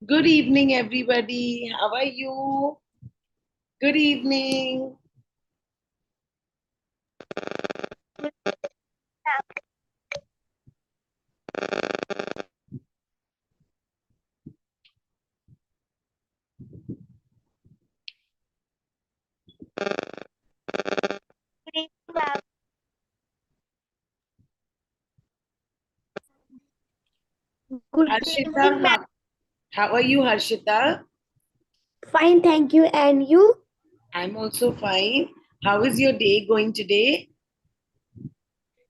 Good evening, everybody. How are you? Good evening. Good Harshita, evening, ma'am. how are you, Harshita? Fine, thank you. And you? I'm also fine. How is your day going today?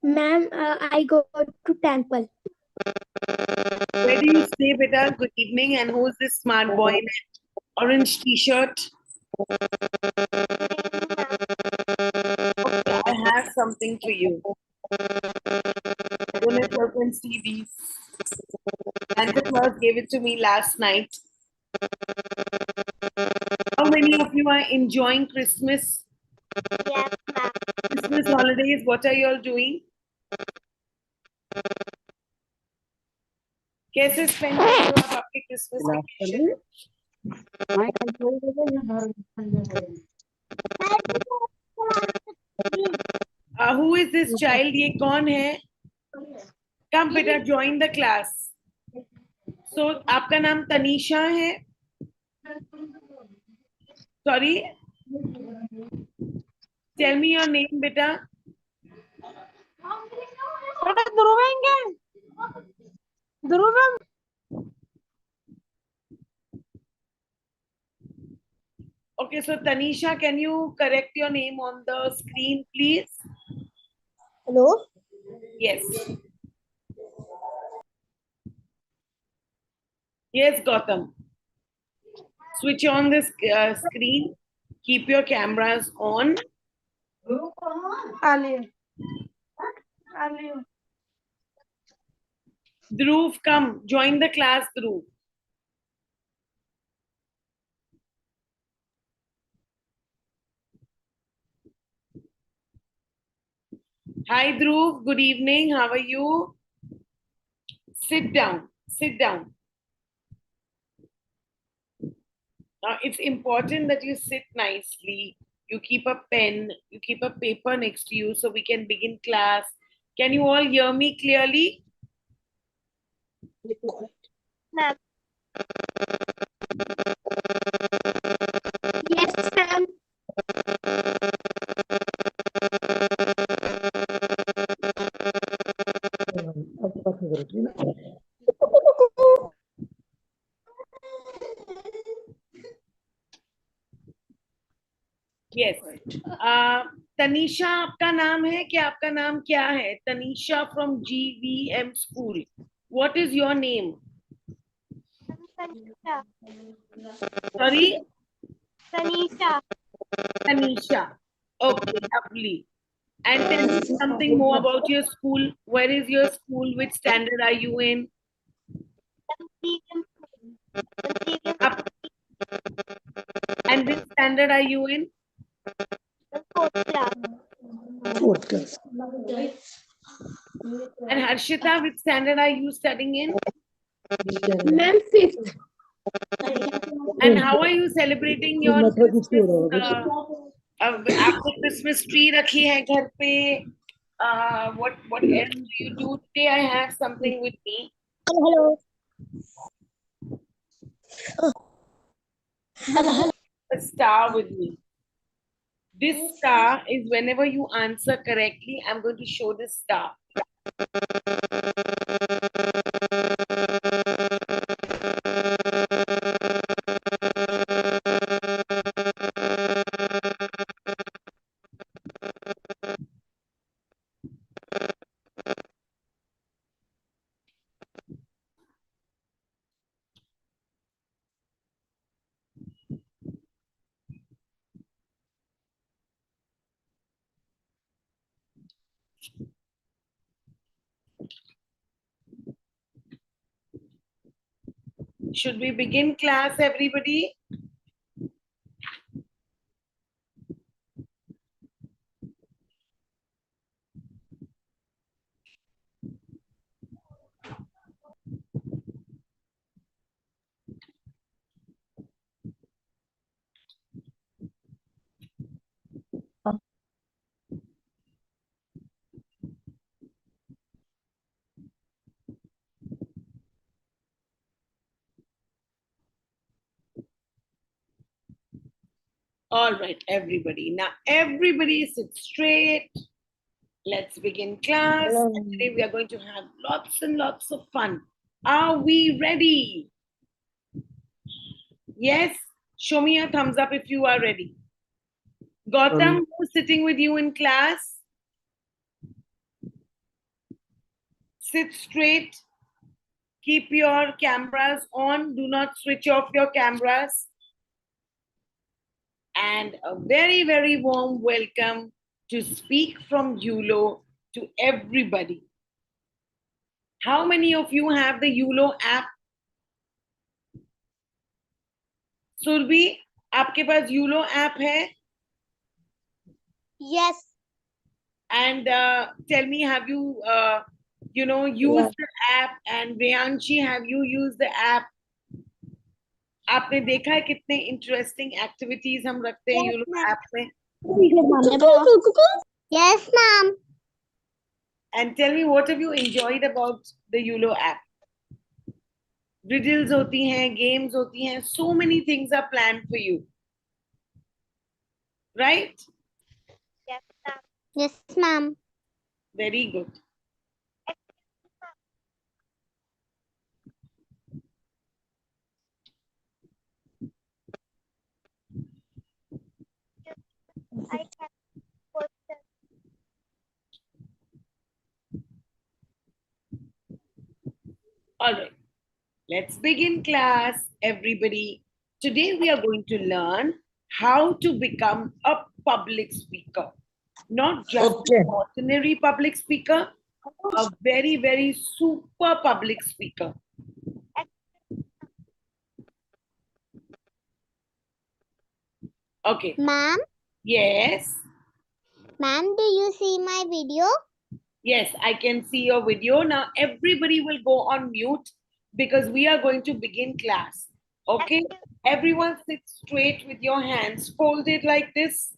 Ma'am, I go to temple. Where do you stay, beta? Good evening. And who's this smart boy in an orange t-shirt? Okay, I have something for you. I don't know if you can see these. Santa Claus gave it to me last night. How many of you are enjoying Christmas? Yes, ma'am. Christmas holidays, what are you all doing? कैसे spend कर रहे हो आप आपके Christmas vacation? Who is this child? ये कौन है? Come बेटा, join the class. So आपका नाम तनीषा है? Sorry? Tell me your name बेटा. Okay, so Tanisha, can you correct your name on the screen, please? Hello? Yes. Yes, Gautam. Switch on this screen. Keep your cameras on. Dhruv, come. Join the class, Dhruv. Hi, Dhruv. Good evening. How are you? Sit down. Sit down. Now, it's important that you sit nicely. You keep a pen, you keep a paper next to you so we can begin class. Can you all hear me clearly? Ma'am. Yes, ma'am. Yes. Tanisha आपका नाम है क्या? आपका नाम क्या है? Tanisha from GVM school. What is your name? Tanisha. Sorry? Tanisha. Tanisha. Okay, lovely. And tell me something more about your school. Where is your school? Which standard are you in? Up. And which standard are you in? Fourth class. And Harshita, which standard are you studying in? Ma'am, fifth. And how are you celebrating your Christmas? After Christmas tree रखी है घर पे. What else do you do today? I have something with me. Hello. A star with me. This star is whenever you answer correctly, I'm going to show this star. Should we begin class, everybody? All right, everybody. Now, everybody sit straight. Let's begin class. And today we are going to have lots and lots of fun. Are we ready? Yes? Show me a thumbs up if you are ready. Gautam, who's sitting with you in class? Sit straight. Keep your cameras on. Do not switch off your cameras. And a very, very warm welcome to Speak from YOLO to everybody. How many of you have the YOLO app? Surbi, आपके पास YOLO app है? Yes. And tell me, have you, used the app? And Reyanshi, have you used the app? आपने देखा है कितने interesting activities हम रखते हैं YOLO app में? Yes, ma'am. And tell me, what have you enjoyed about the YOLO app? Riddles होती हैं, games होती हैं, so many things are planned for you. Right? Yes, ma'am. Yes, ma'am. Very good. I have question. All right. Let's begin class, everybody. Today we are going to learn how to become a public speaker. Not just an ordinary public speaker, a very, very super public speaker. Okay. Ma'am, Yes. ma'am, do you see my video? Yes, I can see your video. Now everybody will go on mute because we are going to begin class. Okay? Everyone sit straight with your hands folded like this.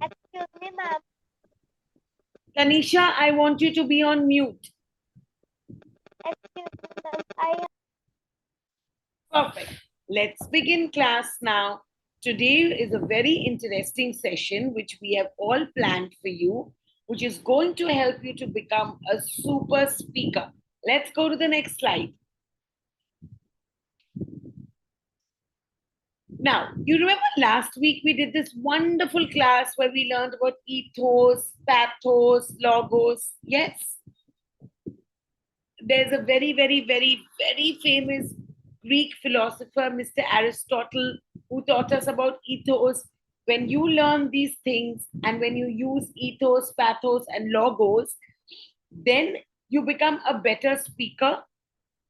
Excuse me, ma'am. Tanisha, I want you to be on mute. Excuse me, ma'am. Perfect. Let's begin class now. Today is a very interesting session which we have all planned for you, which is going to help you to become a super speaker. Let's go to the next slide. Now, you remember last week we did this wonderful class where we learned about ethos, pathos, logos. Yes? There's a very, very, very, very famous Greek philosopher, Mr. Aristotle, who taught us about ethos. When you learn these things and when you use ethos, pathos, and logos, then you become a better speaker.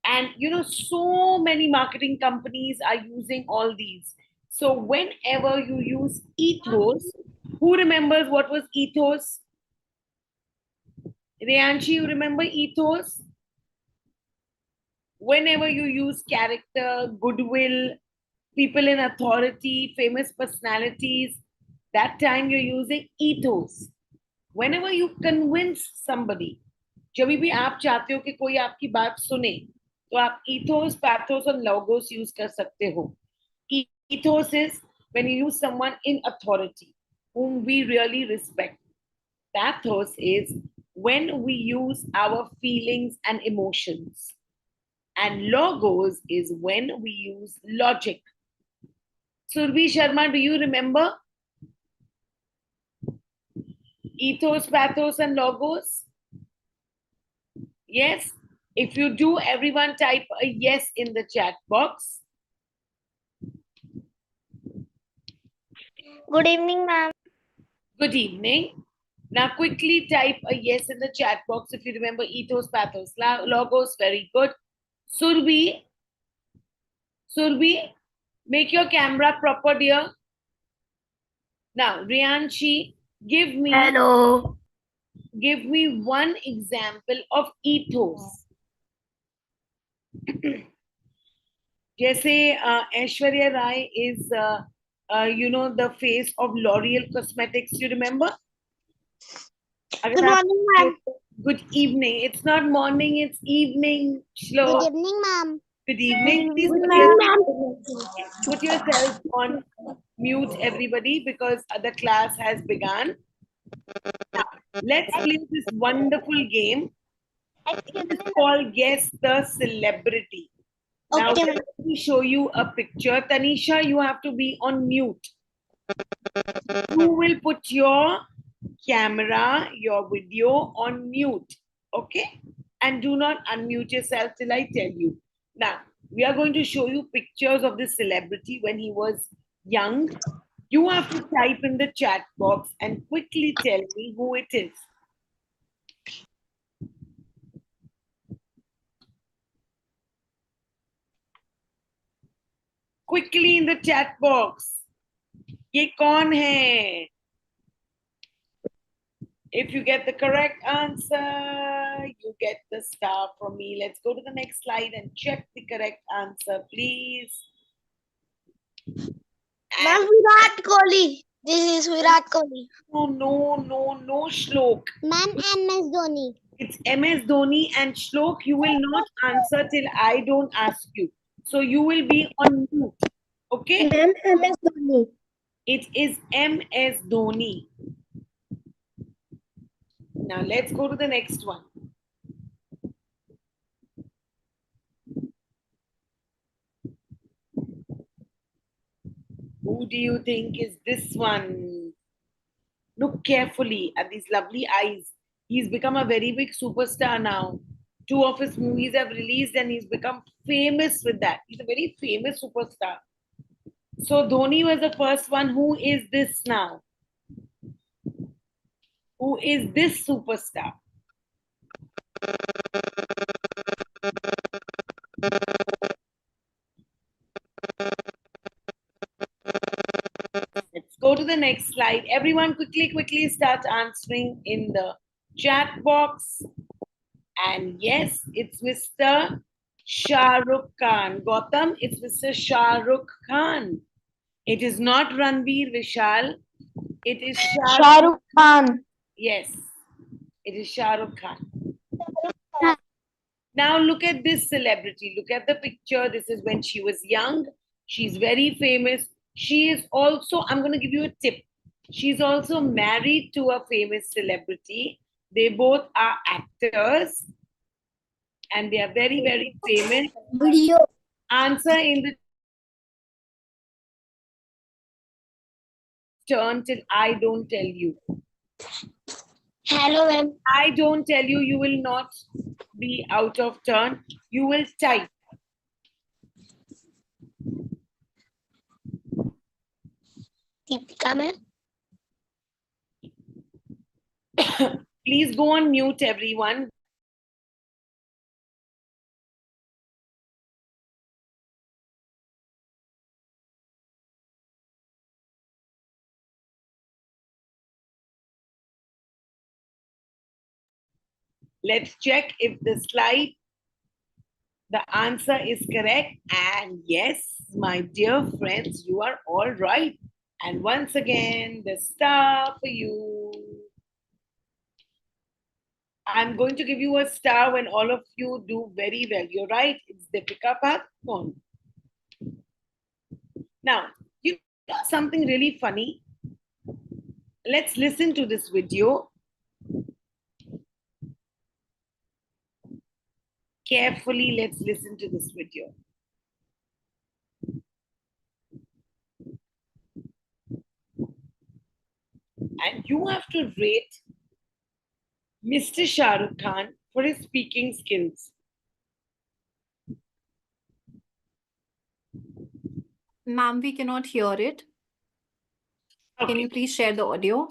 And so many marketing companies are using all these. So whenever you use ethos, who remembers what was ethos? Reyanshi, you remember ethos? Whenever you use character, goodwill, people in authority, famous personalities, that time you're using ethos. Whenever you convince somebody, जब भी आप चाहते हो कि कोई आपकी बात सुने, तो आप ethos, pathos और logos use कर सकते हो. Ethos is when you use someone in authority, whom we really respect. Pathos is when we use our feelings and emotions. And logos is when we use logic. Surbhi Sharma, do you remember? Ethos, pathos, and logos? Yes? If you do, everyone type a yes in the chat box. Good evening, ma'am. Good evening. Now quickly type a yes in the chat box if you remember ethos, pathos, logos. Very good. Surbhi, make your camera proper, dear. Now, Rianshi, give me one example of ethos. जैसे Aishwarya Rai is the face of L'Oreal Cosmetics. You remember? Good morning, ma'am. Good evening. It's not morning, it's evening. Shlo. Good evening, ma'am. Good evening. Please put yourself on mute, everybody, because the class has begun. Now, let's play this wonderful game. It's called Guess the Celebrity. Now, let me show you a picture. Tanisha, you have to be on mute. You will put your camera, your video on mute, okay? And do not unmute yourself till I tell you. Now, we are going to show you pictures of this celebrity when he was young. You have to type in the chat box and quickly tell me who it is. Quickly in the chat box. ये कौन है? If you get the correct answer, you get the star from me. Let's go to the next slide and check the correct answer, please. Ma'am, Virat Kohli. This is Virat Kohli. No, Shlok. Ma'am, MS Dhoni. It's MS Dhoni and Shlok. You will not answer till I don't ask you. So you will be on mute. Okay? Ma'am, MS Dhoni. It is MS Dhoni. Now let's go to the next one. Who do you think is this one? Look carefully at these lovely eyes. He's become a very big superstar now. 2 of his movies have released and he's become famous with that. He's a very famous superstar. So Dhoni was the first one. Who is this now? Who is this superstar? Let's go to the next slide. Everyone quickly start answering in the chat box. And yes, it's Mr. Shah Rukh Khan. Gautam, it's Mr. Shah Rukh Khan. It is not Ranveer Vishal. It is Shah Rukh Khan. Yes, it is Shah Rukh Khan. Now look at this celebrity. Look at the picture. This is when she was young. She's very famous. She is also, I'm going to give you a tip. She's also married to a famous celebrity. They both are actors. And they are very, very famous. Video. Answer in the turn till I don't tell you. Hello, ma'am. I don't tell you, you will not be out of turn. You will type. Deepika, ma'am. Please go on mute, everyone. Let's check if the slide, The answer is correct. And yes, my dear friends, you are all right. And once again, the star for you. I'm going to give you a star when all of you do very well. You're right. It's Deepika Padukone. Now, you know something really funny? Let's listen to this video carefully. Let's listen to this video. And you have to rate Mr. Shah Rukh Khan for his speaking skills. Ma'am, we cannot hear it. Can Okay. you please share the audio?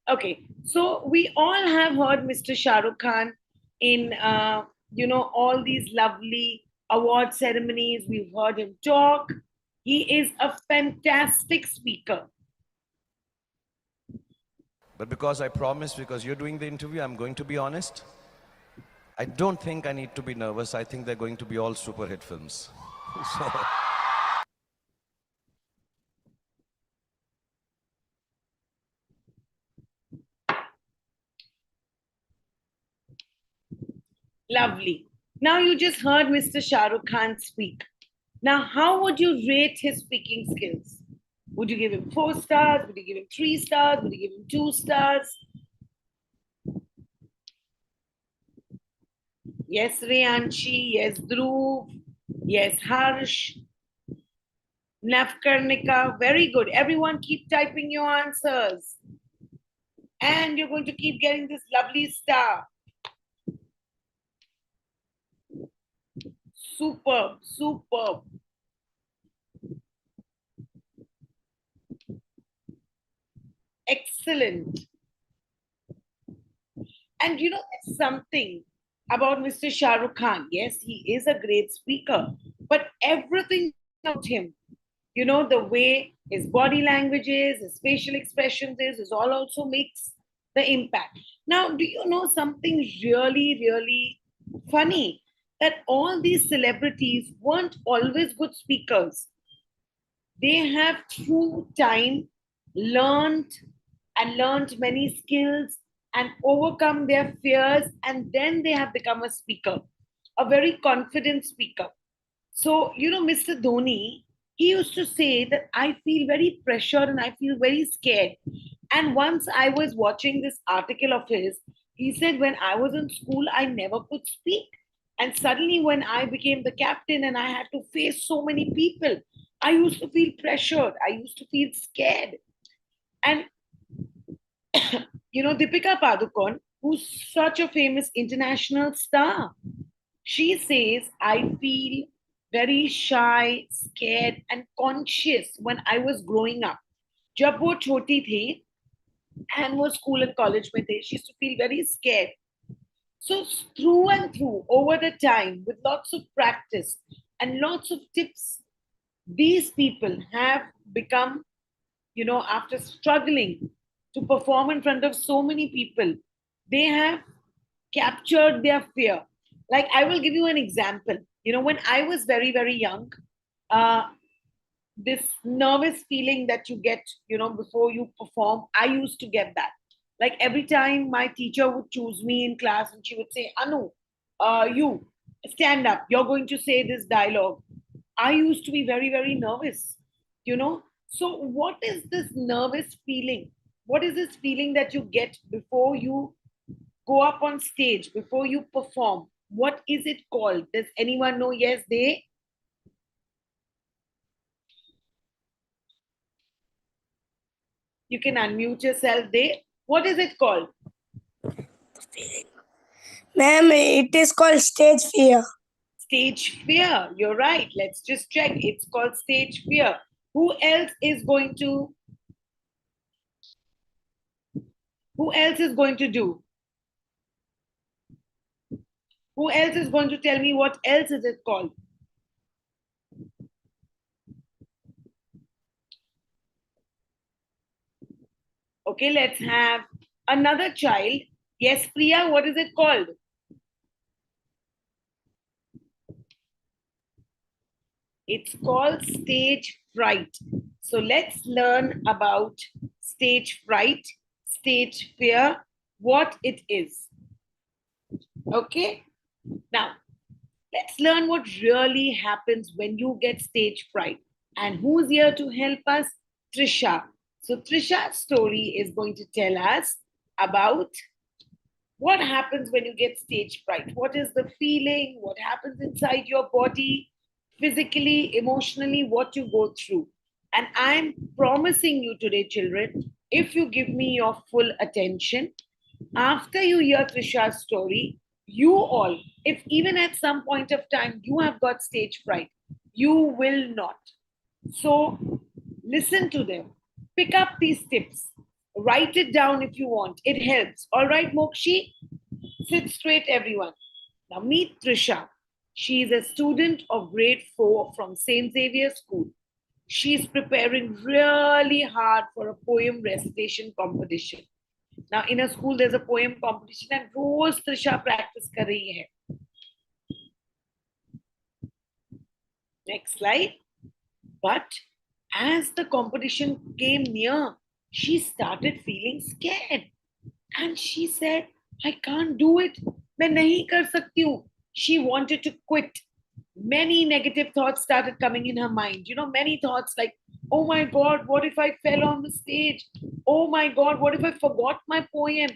Okay, so we all have heard Mr. Shah Rukh Khan in all these lovely award ceremonies. We've heard him talk. He is a fantastic speaker. But because I promised, because you're doing the interview, I'm going to be honest. I don't think I need to be nervous. I think they're going to be all super hit films. So, Lovely. Now you just heard Mr. Shah Rukh Khan speak. Now, how would you rate his speaking skills? Would you give him 4 stars? Would you give him 3 stars? Would you give him 2 stars? Yes, Reyanshi. Yes, Dhruv. Yes, Harsh. Navkarnika. Very good. Everyone keep typing your answers. And you're going to keep getting this lovely star. Superb, superb. Excellent. And you know, there's something about Mr. Shah Rukh Khan. Yes, he is a great speaker, but everything about him, you know, the way his body language is, his facial expressions is all also makes the impact. Now, do you know something really, really funny? That all these celebrities weren't always good speakers. They have through time learned and learned many skills and overcome their fears, and then they have become a speaker, a very confident speaker. So, you know, Mr. Dhoni, he used to say that I feel very pressured and I feel very scared. And once I was watching this article of his, he said, when I was in school, I never could speak. And suddenly, when I became the captain and I had to face so many people, I used to feel pressured. I used to feel scared. And, you know, Deepika Padukone, who's such a famous international star, she says, I feel very shy, scared, and conscious when I was growing up. जब वो छोटी थी and वो school and college में थे, she used to feel very scared. So through and through, over the time, with lots of practice and lots of tips, these people have become, you know, after struggling to perform in front of so many people, they have captured their fear. Like, I will give you an example. You know, when I was very, very young, uh, this nervous feeling that you get, you know, before you perform, I used to get that. Like, every time my teacher would choose me in class and she would say, Anu, you stand up, you're going to say this dialogue. I used to be very, very nervous, you know. So, what is this nervous feeling? What is this feeling that you get before you go up on stage, before you perform? What is it called? Does anyone know? Yes, they. You can unmute yourself. They. What is it called? Ma'am, it is called stage fear. Stage fear. You're right. Let's just check. It's called stage fear. Who else is going to? Who else is going to do? Who else is going to tell me what else is it called? Okay, let's have another child. Yes, Priya, what is it called? It's called stage fright. So let's learn about stage fright, stage fear, what it is. Okay, now let's learn what really happens when you get stage fright. And who's here to help us? Trisha. So Trisha's story is going to tell us about what happens when you get stage fright. What is the feeling? What happens inside your body, physically, emotionally, what you go through. And I'm promising you today, children, if you give me your full attention, after you hear Trisha's story, you all, if even at some point of time you have got stage fright, you will not. So listen to them. Pick up these tips. Write it down if you want. It helps. All right, Mokshi? Sit straight, everyone. Now meet Trisha. She is a student of grade 4 from St. Xavier School. She is preparing really hard for a poem recitation competition. Now, in a school, there's a poem competition, and rose Trisha practice कर रही है. Next slide. But as the competition came near, she started feeling scared. And she said, I can't do it. मैं नहीं कर सकती हूँ. She wanted to quit. Many negative thoughts started coming in her mind. You know, many thoughts like, oh my God, what if I fell on the stage? Oh my God, what if I forgot my poem?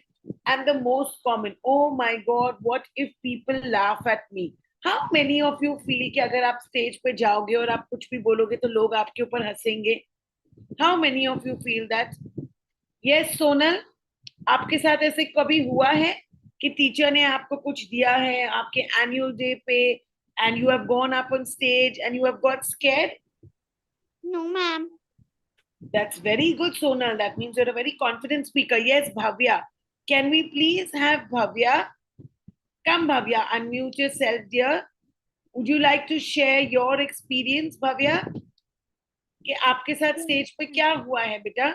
And the most common, oh my God, what if people laugh at me? How many of you feel कि अगर आप stage पे जाओगे और आप कुछ भी बोलोगे तो लोग आपके ऊपर हंसेंगे? How many of you feel that? Yes, Sonal, आपके साथ ऐसे कभी हुआ है कि टीचर ने आपको कुछ दिया है आपके एनुअल डे पे and you have gone up on stage and you have got scared? No, ma'am. That's very good, Sonal. That means you're a very confident speaker. Yes, Bhavya. Can we please have Bhavya? Come, Bhavya, unmute yourself, dear. Would you like to share your experience, Bhavya? कि आपके साथ stage पे क्या हुआ है बेटा?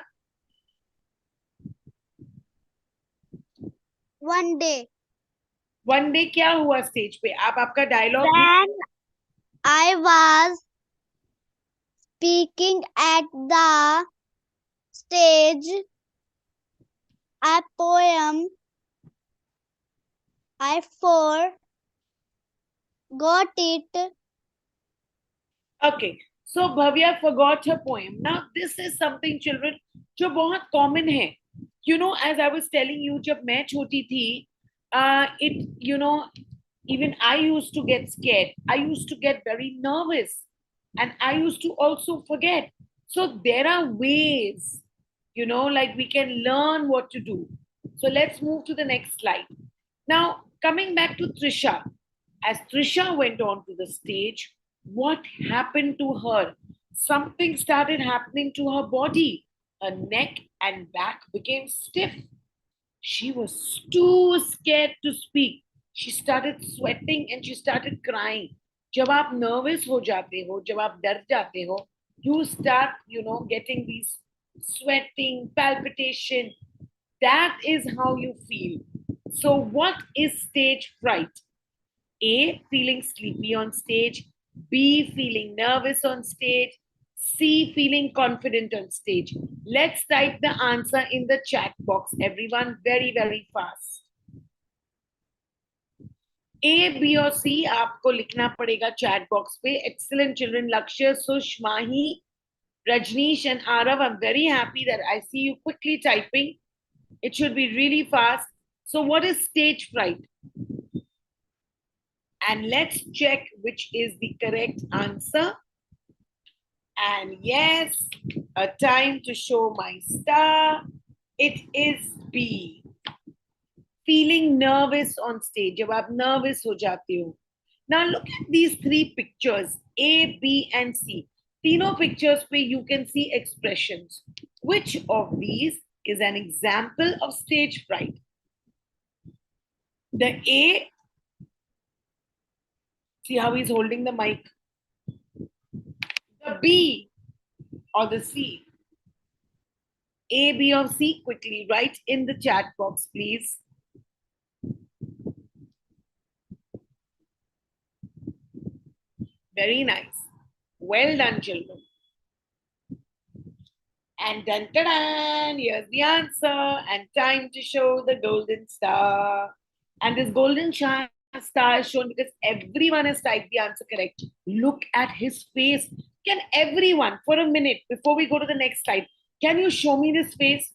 One day, One day क्या हुआ स्टेज पे? आप आपका dialogue when I was speaking at the stage, a poem I forgot it. Okay, so Bhavya forgot her poem. Now, this is something, children, जो बहुत common है. You know, as I was telling you, जब मैं छोटी थी, even I used to get scared. I used to get very nervous, and I used to also forget. So there are ways, like we can learn what to do. So let's move to the next slide. Now, coming back to Trisha, as Trisha went on to the stage, what happened to her? Something started happening to her body. Her neck and back became stiff. She was too scared to speak. She started sweating and she started crying. जब आप nervous हो जाते हो, जब आप डर जाते हो, you start, getting these sweating, palpitation. That is how you feel. So, what is stage fright? A, feeling sleepy on stage. B, feeling nervous on stage. C, feeling confident on stage. Let's type the answer in the chat box, everyone, very, very fast. A, B or C आपको लिखना पड़ेगा chat box पे. Excellent children, Lakshya, Sush, Mahi, Rajneesh and Arav. I'm very happy that I see you quickly typing. It should be really fast. So what is stage fright? And let's check which is the correct answer. And yes, a time to show my star. It is B. Feeling nervous on stage. जब आप nervous हो जाते हो. Now look at these three pictures, A, B, and C. तीनों pictures पे you can see expressions. Which of these is an example of stage fright? The A, see how he's holding the mic. The B or the C. A, B, or C? Quickly write in the chat box, please. Very nice. Well done, children. And dun, dun, dun, here's the answer. And time to show the golden star. And this golden star is shown because everyone has typed the answer correct. Look at his face. Can everyone, for a minute, before we go to the next slide, can you show me this face?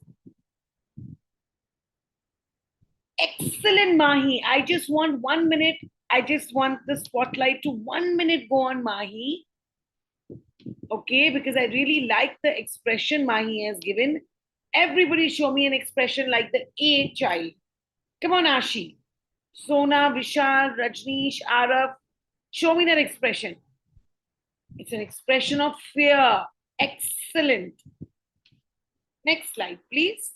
Excellent, Mahi. I just want 1 minute. I just want the spotlight to 1 minute go on Mahi. Okay, because I really like the expression Mahi has given. Everybody show me an expression like the A child. Come on, Ashi. Sona, Vishal, Rajneesh, Araf. Show me that expression. It's an expression of fear. Excellent. Next slide, please.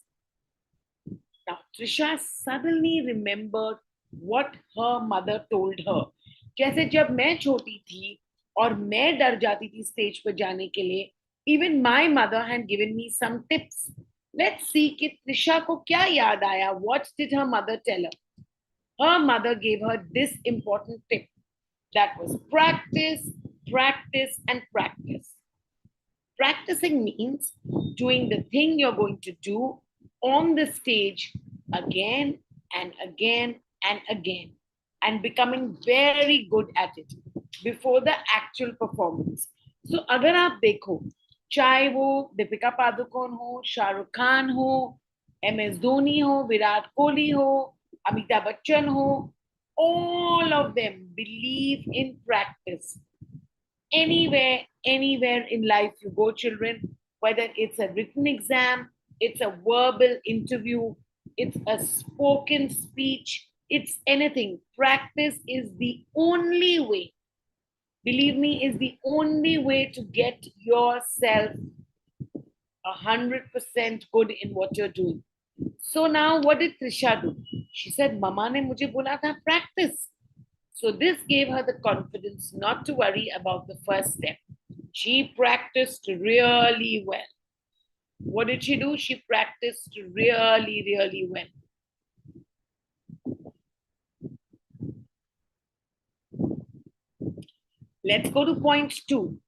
Now, Trisha suddenly remembered what her mother told her. जैसे जब मैं छोटी थी और मैं डर जाती थी स्टेज पर जाने के लिए, even my mother had given me some tips. Let's see कि Trisha को क्या याद आया. What did her mother tell her? Her mother gave her this important tip. That was practice, practice, and practice. Practicing means doing the thing you're going to do on the stage again and again and again, and becoming very good at it before the actual performance. So अगर आप देखो, चाहे वो दीपिका पादुकोण हो, शाहरुख खान हो, MS Dhoni हो, विराट कोहली हो, Amitabh Bachchan ho, all of them believe in practice. Anywhere in life you go, children, whether it's a written exam, it's a verbal interview, it's a spoken speech, it's anything. Practice is the only way, believe me, is the only way to get yourself 100% good in what you're doing. So now what did Trisha do? She said, Mama ne mujhe bola tha practice. So this gave her the confidence not to worry about the first step. She practiced really well. What did she do? She practiced really, really well. Let's go to point 2.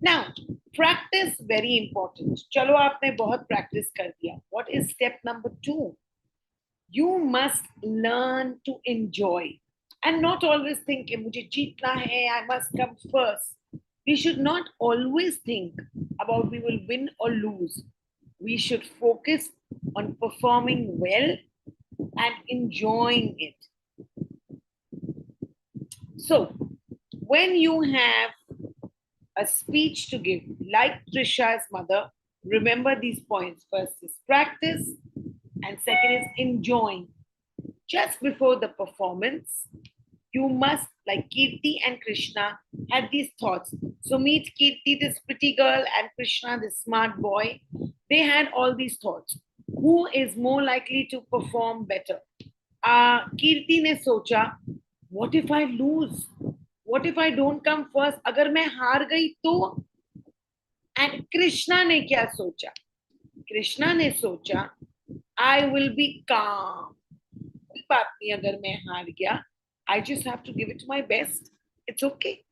Now, practice very important. Chalo aapne bahut practice kar diya. What is step number 2? You must learn to enjoy and not always think mujhe jeetna hai, I must come first. We should not always think about we will win or lose. We should focus on performing well and enjoying it. So, when you have a speech to give, like Trisha's mother, remember these points. First is practice, and second is enjoying. Just before the performance, you must, like Kirti and Krishna, had these thoughts. So meet Kirti, this pretty girl, and Krishna, this smart boy. They had all these thoughts. Who is more likely to perform better? Kirti ne socha, what if I lose? What if I don't come first? Agar main haar gayi to? And Krishna ne kya socha? Krishna ne socha, I will be calm. कोई बात नहीं अगर मैं हार गया. I just have to give it my best. It's okay.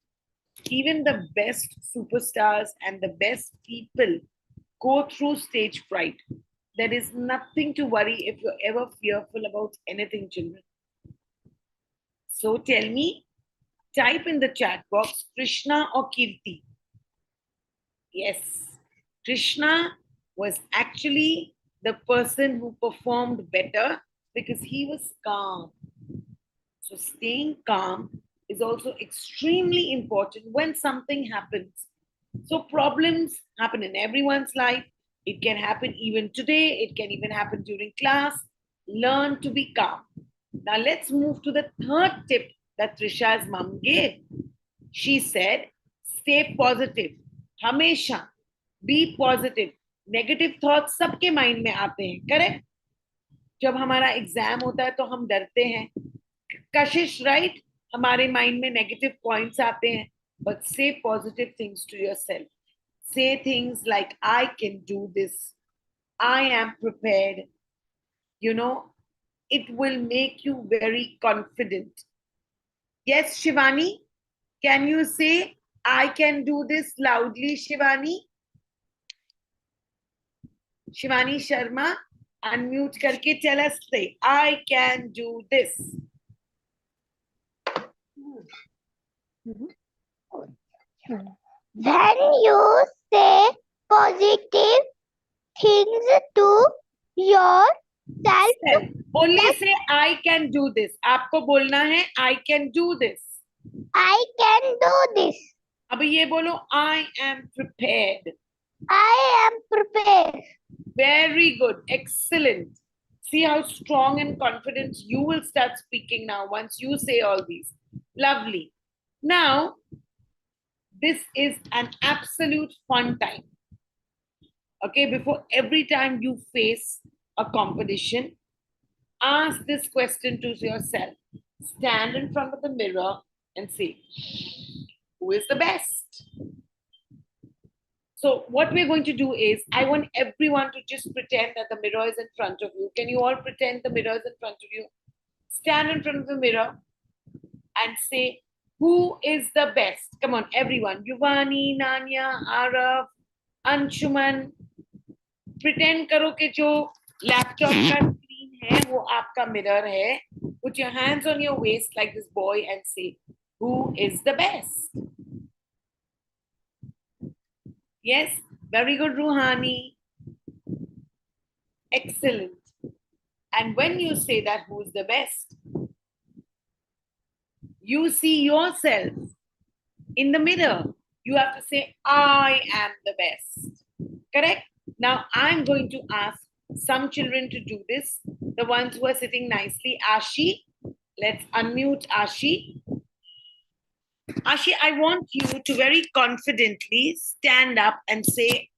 Even the best superstars and the best people go through stage fright. There is nothing to worry if you're ever fearful about anything, children. So tell me, type in the chat box, Krishna or Kirti? Yes, Krishna was actually the person who performed better because he was calm. So staying calm is also extremely important when something happens. So problems happen in everyone's life. It can happen even today. It can even happen during class. Learn to be calm. Now let's move to the third tip that Trisha's mom gave. She said, stay positive. Hamesha, be positive. Negative thoughts सबके mind में आते हैं, correct? जब हमारा exam होता है तो हम डरते हैं. Kashish, right? हमारे mind में negative points आते हैं. But say positive things to yourself. Say things like, I can do this. I am prepared, you know, it will make you very confident. Yes, Shivani, can you say, I can do this loudly, Shivani? Shivani Sharma, unmute karke tell us, say, I can do this. When you say positive things to yourself, Self. Only say, I can do this. आपको बोलना है, I can do this. I can do this. अभी ये बोलो, I am prepared. I am prepared. Very good. Excellent. See how strong and confident you will start speaking now once you say all these. Lovely. Now, this is an absolute fun time. Okay, before every time you face a competition, ask this question to yourself. Stand in front of the mirror and say, who is the best? So what we're going to do is, I want everyone to just pretend that the mirror is in front of you. Can you all pretend the mirror is in front of you? Stand in front of the mirror and say, who is the best? Come on, everyone. Yuvani, Nanya, Arav, Anshuman. Pretend करो कि जो laptop का screen है वो आपका mirror है. Put your hands on your waist like this boy and say, who is the best? Yes, very good, Ruhani. Excellent. And when you say that, who's the best? You see yourself in the mirror. You have to say, I am the best. Correct? Now, I'm going to ask some children to do this. The ones who are sitting nicely. Ashi, let's unmute Ashi. Ashi, I want you to very confidently stand up and say,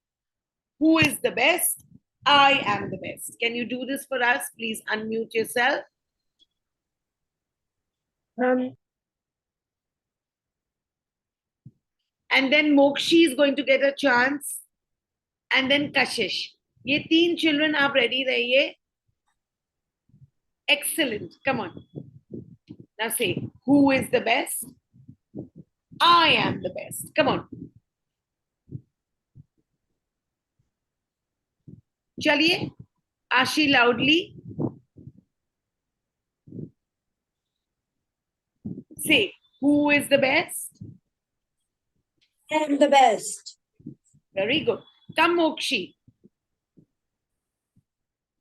who is the best? I am the best. Can you do this for us? Please unmute yourself. And then Mokshi is going to get a chance. And then Kashish. ये तीन children, आप ready रहिए. Excellent. Come on. Now say, who is the best? I am the best. Come on. Chaliye. Ashi loudly. Say, who is the best? I am the best. Very good. Come, Mokshi.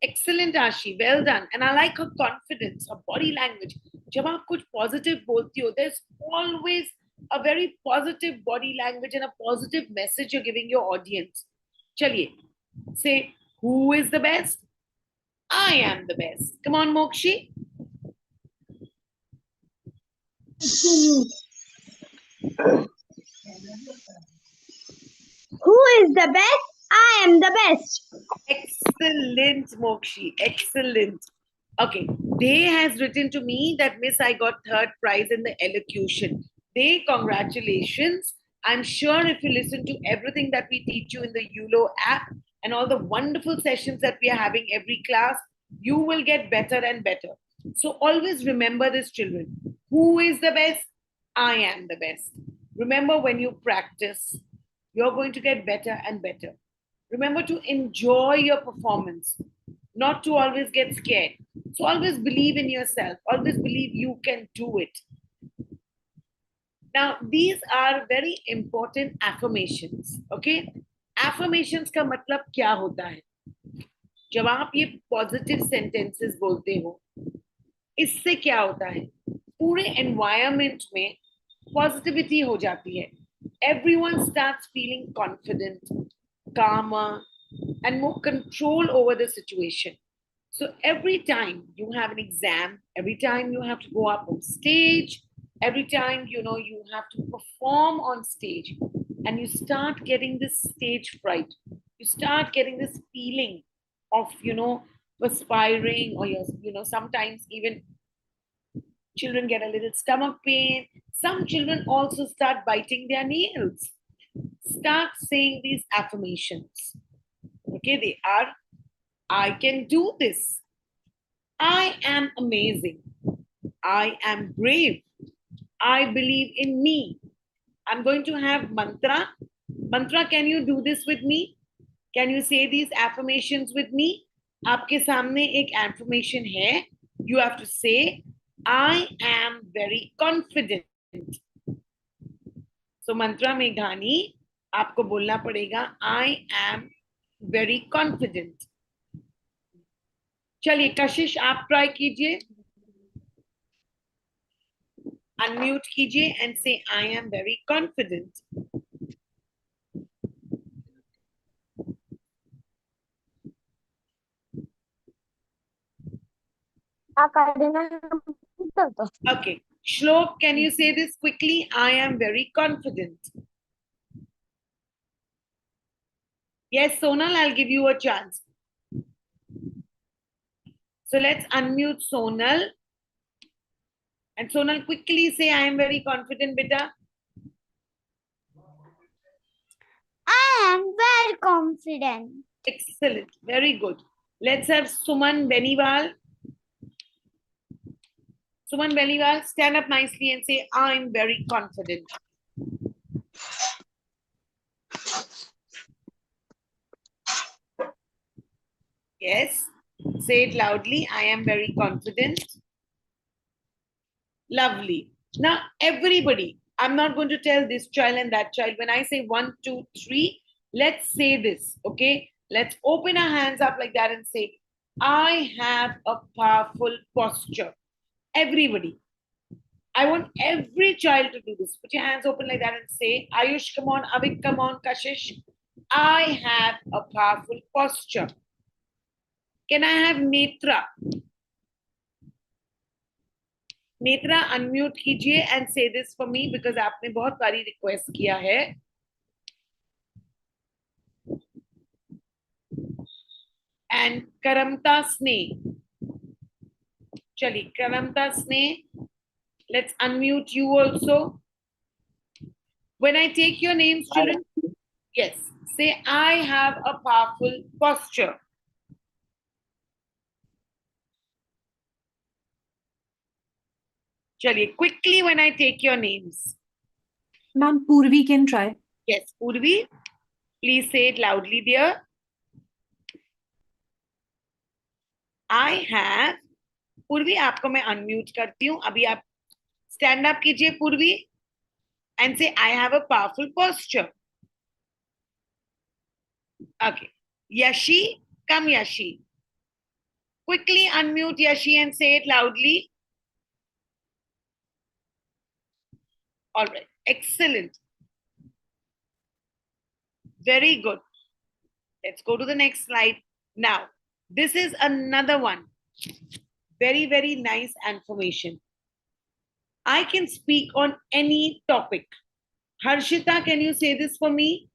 Excellent, Ashi. Well done. And I like her confidence, her body language. जब आप कुछ positive बोलती हो, there's always a very positive body language and a positive message you're giving your audience. चलिए. Say, who is the best? I am the best. Come on, Mokshi. Who is the best? I am the best. Excellent, Mokshi. Excellent. Okay. They has written to me that Miss, I got third prize in the elocution. They, congratulations. I'm sure if you listen to everything that we teach you in the ULO app and all the wonderful sessions that we are having every class, you will get better and better. So always remember this, children. Who is the best? I am the best. Remember, when you practice, you're going to get better and better. Remember to enjoy your performance, not to always get scared. So always believe in yourself. Always believe you can do it. Now, these are very important affirmations. Okay? Affirmations का मतलब क्या होता है? जब आप ये positive sentences बोलते हो, इससे क्या होता है? पूरे environment में positivity हो जाती है. Everyone starts feeling confident, calmer, and more control over the situation. So every time you have an exam, every time you have to go up on stage, every time you have to perform on stage, and you start getting this stage fright, you start getting this feeling of perspiring, or sometimes even children get a little stomach pain. Some children also start biting their nails. Start saying these affirmations. Okay, they are I can do this. I am amazing. I am brave. I believe in me. I'm going to have mantra. Mantra, can you do this with me? Can you say these affirmations with me? आपके सामने एक affirmation है. You have to say, I am very confident. So mantra Meghani, आपको बोलना पड़ेगा, I am very confident. चलिए कशिश आप try कीजिए. Unmute कीजिए and say, I am very confident. Okay. Shlok, can you say this quickly? I am very confident. Yes, Sonal, I'll give you a chance. So let's unmute Sonal. And Sonal, quickly say, I am very confident, beta. I am very confident. Excellent. Very good. Let's have Suman Beniwal. Suman Beniwal, stand up nicely and say, I'm very confident. Yes. Say it loudly. I am very confident. Lovely. Now, everybody, I'm not going to tell this child and that child. When I say 1, 2, 3, let's say this, okay? Let's open our hands up like that and say, I have a powerful posture. Everybody. I want every child to do this. Put your hands open like that and say, Ayush, come on, Avik, come on, Kashish. I have a powerful posture. Can I have Netra? Netra, unmute कीजिए and say this for me because आपने बहुत बारी request किया है. And Karamta Sneh. Chali, Karamta Sneh. Let's unmute you also. When I take your names, children, yes, say I have a powerful posture. Chaliye, quickly when I take your names. Ma'am, Purvi can try. Yes, Purvi, please say it loudly, dear. I have, Purvi, आपको मैं unmute करती हूँ. अभी आप stand up कीजिए, Purvi, and say I have a powerful posture. Okay. Yashi, come Yashi. Quickly unmute Yashi and say it loudly. All right. Excellent. Very good. Let's go to the next slide. Now, this is another one. Very, very nice information. I can speak on any topic. Harshita, can you say this for me?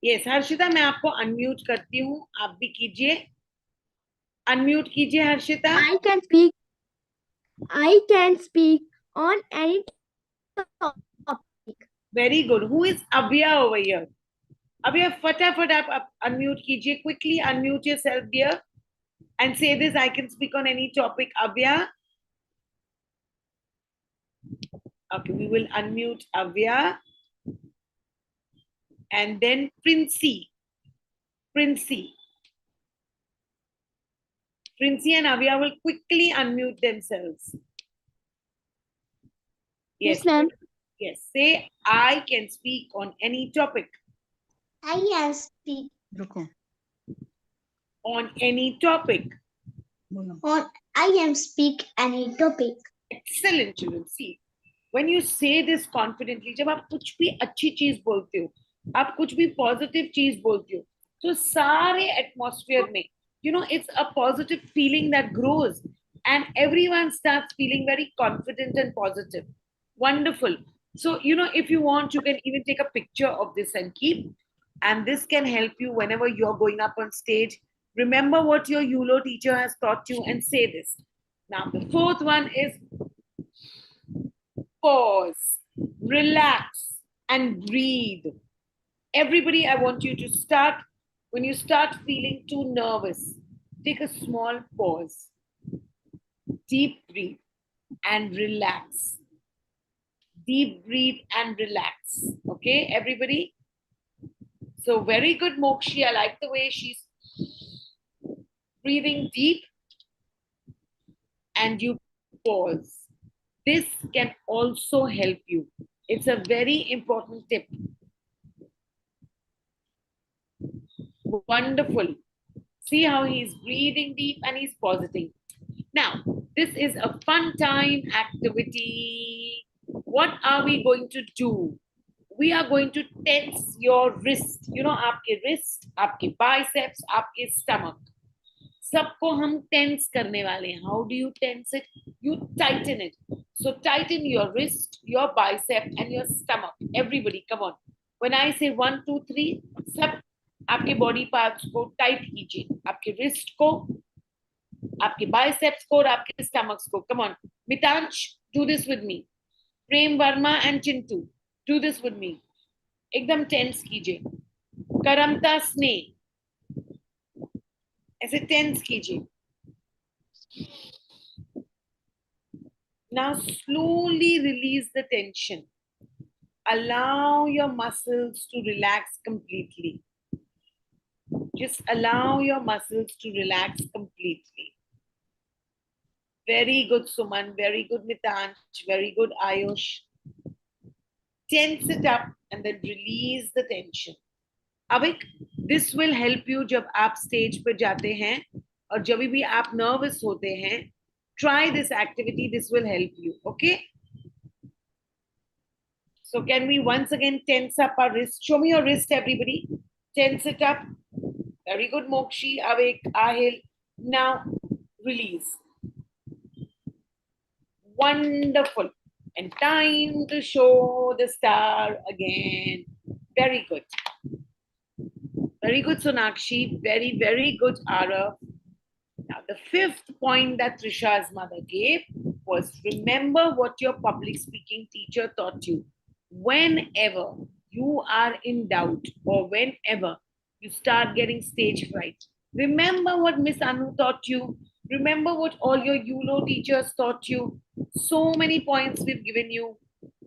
Yes, Harshita, मैं आपको unmute करती हूँ. आप भी कीजिए. Unmute कीजिए, Harshita. I can speak on any topic. Very good. Who is Abhya over here? Abhya, fatafat आप unmute कीजिए. Quickly unmute yourself, dear. And say this, I can speak on any topic. Abhya. Okay, we will unmute Avya. And then Princey. Princey. Princey and Avya will quickly unmute themselves. Yes, ma'am. Yes. Say, I can speak on any topic. I can speak On any topic. on. I can speak any topic. Excellent, children. See, when you say this confidently, जब आप कुछ भी अच्छी चीज बोलते हो, आप कुछ भी positive चीज बोलते हो, तो सारे atmosphere में, you know, it's a positive feeling that grows, and everyone starts feeling very confident and positive. Wonderful. So, you know, if you want, you can even take a picture of this and keep, and this can help you whenever you're going up on stage. Remember what your ULO teacher has taught you and say this. Now, the fourth one is pause, relax, and breathe. Everybody, I want you to start When you start feeling too nervous, take a small pause, deep breathe, and relax. Deep breathe and relax. Okay, everybody? So, very good, Mokshi. I like the way she's breathing deep and you pause. This can also help you. It's a very important tip. Wonderful. See how he's breathing deep and he's pausing. Now, this is a fun time activity. What are we going to do? We are going to tense your wrist. You know, आपके wrist, आपके biceps, आपके stomach. सबको हम tense करने वाले हैं. How do you tense it? You tighten it. So tighten your wrist, your bicep, and your stomach. Everybody, come on. When I say 1, 2, 3, सब आपके body parts को tight कीजिए. आपके wrist को, आपके biceps को और आपके stomachs को. Come on. Mitansh, do this with me. Prem Verma and Chintu, do this with me. एकदम tense कीजिए. करमता स्नेह, ऐसे tense कीजिए. Now slowly release the tension. Allow your muscles to relax completely. Just allow your muscles to relax completely. Very good, Suman. Very good, Mitansh. Very good, Ayush. Tense it up and then release the tension. Avik, this will help you जब आप stage पर जाते हैं और जब भी आप nervous होते हैं. Try this activity. This will help you. Okay? So can we once again tense up our wrist? Show me your wrist, everybody. Tense it up. Very good, Mokshi, Avik, Ahil. Now release. Wonderful. And time to show the star again. Very good. Very good, Sonakshi. Very, very good, Arav. Now, the fifth point that Trisha's mother gave was remember what your public speaking teacher taught you. Whenever you are in doubt or whenever you start getting stage fright, remember what Miss Anu taught you. Remember what all your ULO teachers taught you. So many points we've given you.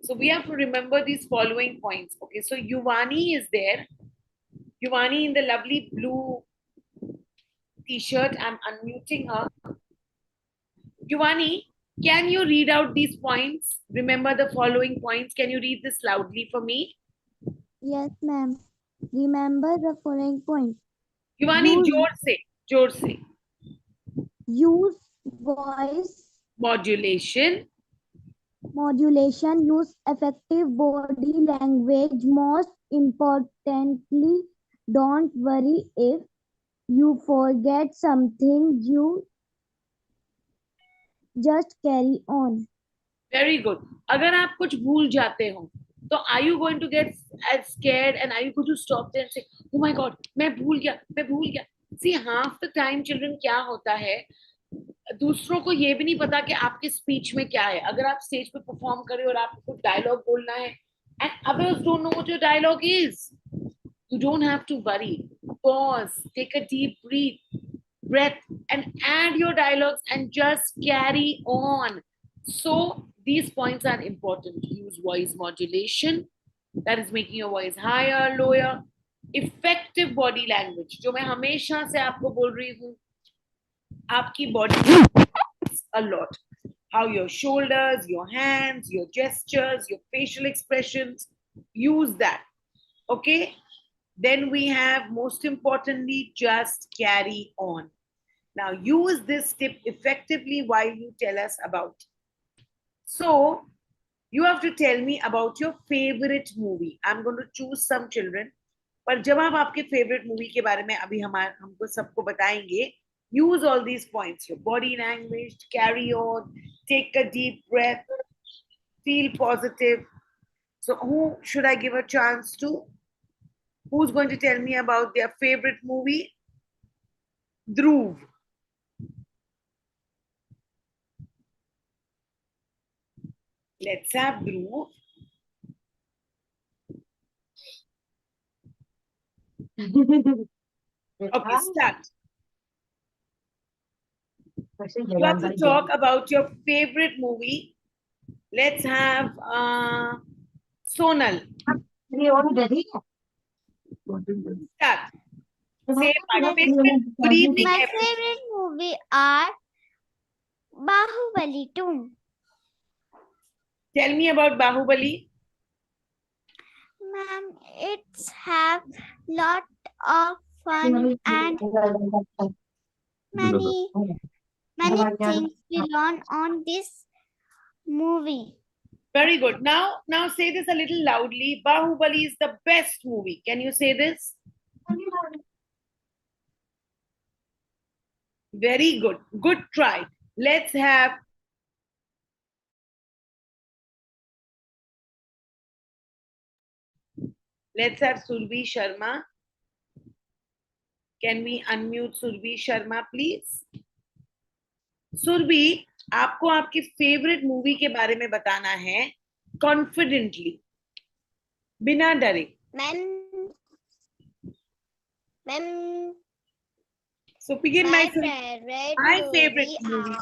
So we have to remember these following points. Okay, so Yuvani is there. Yuvani in the lovely blue t-shirt. I'm unmuting her. Yuvani, can you read out these points? Remember the following points. Can you read this loudly for me? Yes, ma'am. Remember the following point. Yuvani, Use- जोर से. Use voice Modulation. modulation. Use effective body language. Most importantly, don't worry if you forget something. You just carry on. Very good. अगर आप कुछ भूल जाते हो, तो are you going to get as scared and are you going to stop there and say, oh my God, मैं भूल गया. See, half the time children क्या होता है, दूसरों को ये भी नहीं पता कि आपके स्पीच में क्या है. अगर आप स्टेज पे परफॉर्म कर रहे हो और आपको कुछ डायलॉग बोलना है and others don't know what your dialogue is, you don't have to worry. Pause, take a deep breath and add your dialogues and just carry on. So these points are important. Use voice modulation, that is making your voice higher, lower. Effective body language, जो मैं हमेशा से आपको बोल रही हूँ, आपकी body a lot. How your shoulders, your hands, your gestures, your facial expressions, use that. Okay? Then we have, most importantly, just carry on. Now use this tip effectively while you tell us about. So you have to tell me about your favorite movie. I'm going to choose some children. पर जब आप आपके favorite movie के बारे में अभी हमको सबको बताएंगे, use all these points. Your body language, carry on, take a deep breath, feel positive. So who should I give a chance to? Who's going to tell me about their favorite movie? Dhruv. Let's have Dhruv. Okay, start. You have to talk about your favorite movie. Let's have Sonal. Start. Say my favorite. Good evening, My everyone. favorite movie are Bahubali 2. Tell me about Bahubali. Ma'am, it's have lot of fun and many things we learn on this movie. Very good. Now say this a little loudly. Bahubali is the best movie. Can you say this? Very good. Good try. Let's have Surbhi Sharma. Can we unmute Surbhi Sharma, please? Surabhi, आपको आपकी favourite movie के बारे में बताना है confidently, बिना डरे. Ma'am So begin my my favorite movie.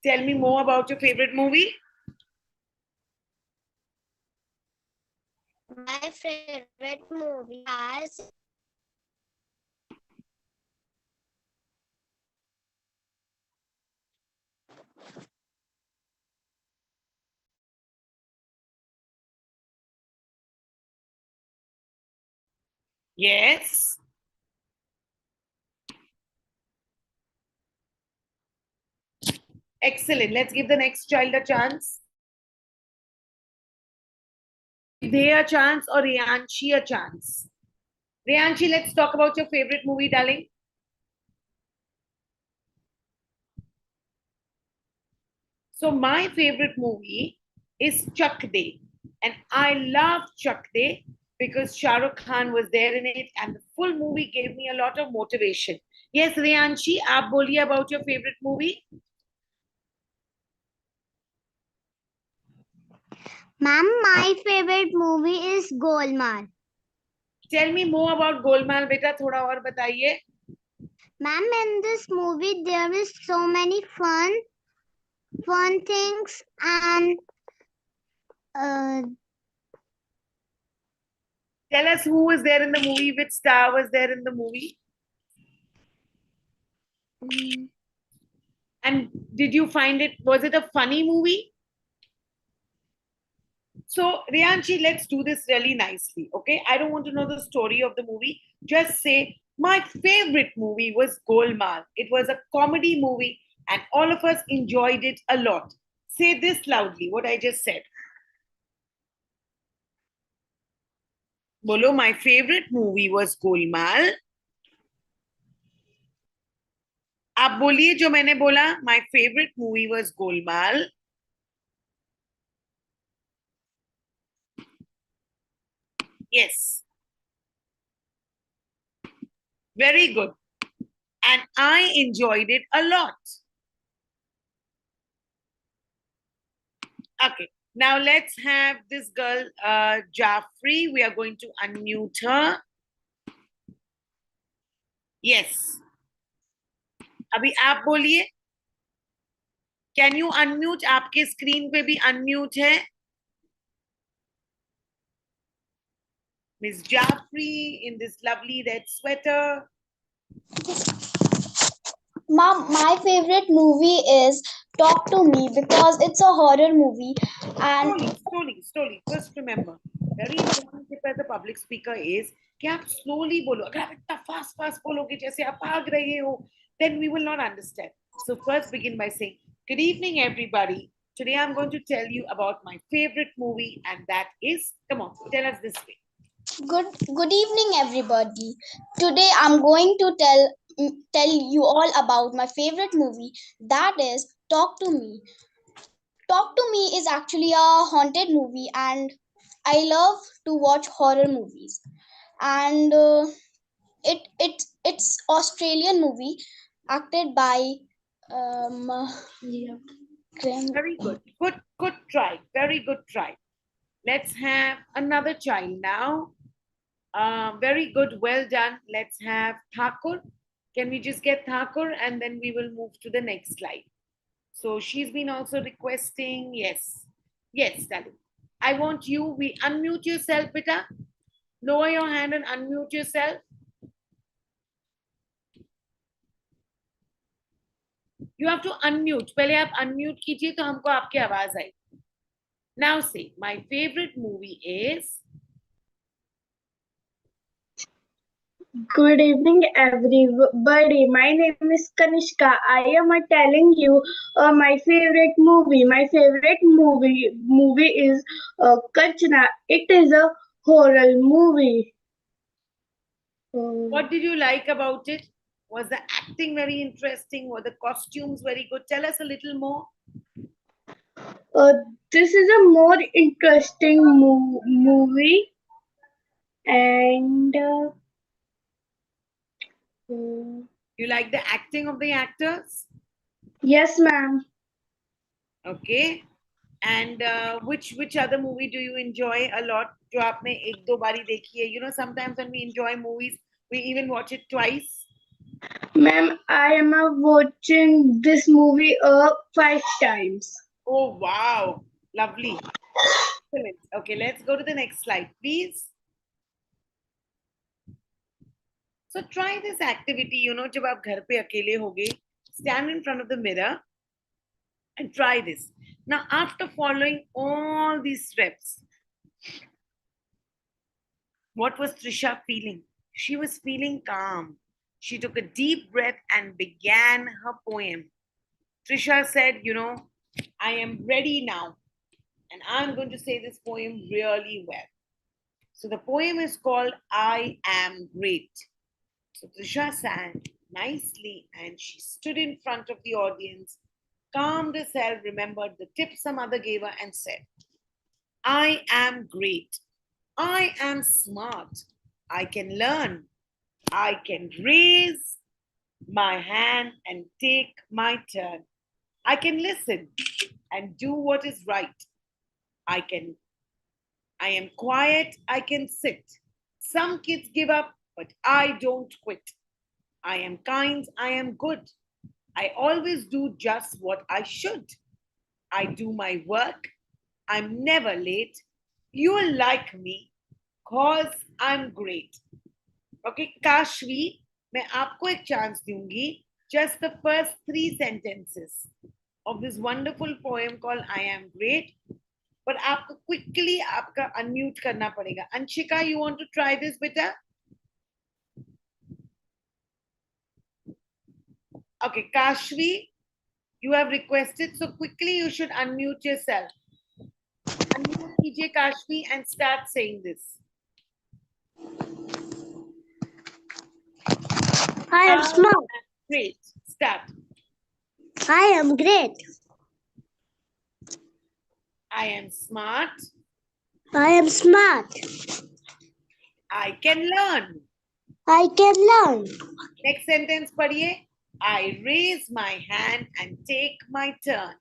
Tell me more about your favorite movie. My favorite movie is Yes. Excellent. Let's give the next child a chance. Give they a chance or Riyanshi a chance. Riyanshi, let's talk about your favorite movie, darling. So my favorite movie is Chak De. And I love Chak De because Shah Rukh Khan was there in it and the full movie gave me a lot of motivation. Yes, Riyanshi, aap boliye about your favorite movie. Ma'am, my favorite movie is Golmaal. Tell me more about Golmaal, beta. Thoda aur bataiye. Ma'am, in this movie there is so many fun things and Tell us who was there in the movie, which star was there in the movie. And did you find it, was it a funny movie? So, Riyanshi, let's do this really nicely, okay? I don't want to know the story of the movie. Just say, my favorite movie was Golmaal. It was a comedy movie and all of us enjoyed it a lot. Say this loudly, what I just said. Bolo, my favorite movie was Golmaal. आप बोलिए जो मैंने बोला, my favorite movie was Golmaal. Yes. Very good. And I enjoyed it a lot. Okay. Now let's have this girl, Jaffrey. We are going to unmute her. Yes. अभी आप बोलिए. Can you unmute? आपके screen पे भी unmute है. Miss Jaffrey in this lovely red sweater. Mom, my favorite movie is Talk to Me because it's a horror movie and Slowly. Just remember, very important tip as a public speaker is कि आप slowly बोलो. अगर आप इतना fast बोलोगे जैसे आप भाग रहे हो, then we will not understand. So first begin by saying, good evening everybody. Today I'm going to tell you about my favorite movie and that is, come on, tell us this way. Good evening everybody. Today I'm going to tell you all about my favorite movie, that is Talk to Me. Talk to Me is actually a haunted movie and I love to watch horror movies. And it's Australian movie acted by Very good. Good try. Very good try. Let's have another child now. Very good. Well done. Let's have Thakur. Can we just get Thakur and then we will move to the next slide? So she's been also requesting. Yes. Yes, darling. I want you. We unmute yourself, beta. Lower your hand and unmute yourself. You have to unmute. पहले आप unmute कीजिए तो हमको आपकी आवाज आए. Now say, my favorite movie is. Good evening, everybody. My name is Kanishka. I am telling you my favorite movie. My favorite movie is Kachna. It is a horror movie. What did you like about it? Was the acting very interesting? Were the costumes very good? Tell us a little more. This is a more interesting movie, and You like the acting of the actors? yes, ma'am. Okay. And which other movie do you enjoy a lot? जो आपने एक दो बारी देखी है? You know, sometimes when we enjoy movies, we even watch it twice. Ma'am, I am watching this movie 5 times. Oh, wow. Lovely. Excellent. Okay, let's go to the next slide, please. So try this activity, you know, जब आप घर पे अकेले होगे, stand in front of the mirror and try this. Now, after following all these steps, what was Trisha feeling? She was feeling calm. She took a deep breath and began her poem. Trisha said, you know, I am ready now, and I'm going to say this poem really well. So the poem is called I Am Great. So Trisha sang nicely and she stood in front of the audience, calmed herself, remembered the tips her mother gave her, and said, I am great. I am smart. I can learn. I can raise my hand and take my turn. I can listen and do what is right. I am quiet. I can sit. Some kids give up, but I don't quit. I am kind. I am good. I always do just what I should. I do my work. I'm never late. You will like me cause I'm great. Okay, Kashvi, मैं आपको एक chance दूंगी. Just the first 3 sentences of this wonderful poem called I Am Great. But आपको quickly आपका unmute करना पड़ेगा. Anshika, you want to try this, beta? Okay, Kashvi, you have requested, so quickly you should unmute yourself. Unmute कीजिए Kashvi and start saying this. I am smart. Great. Start. I am great. I am smart. I am smart. I can learn. I can learn. Next sentence पढ़िए. I raise my hand and take my turn.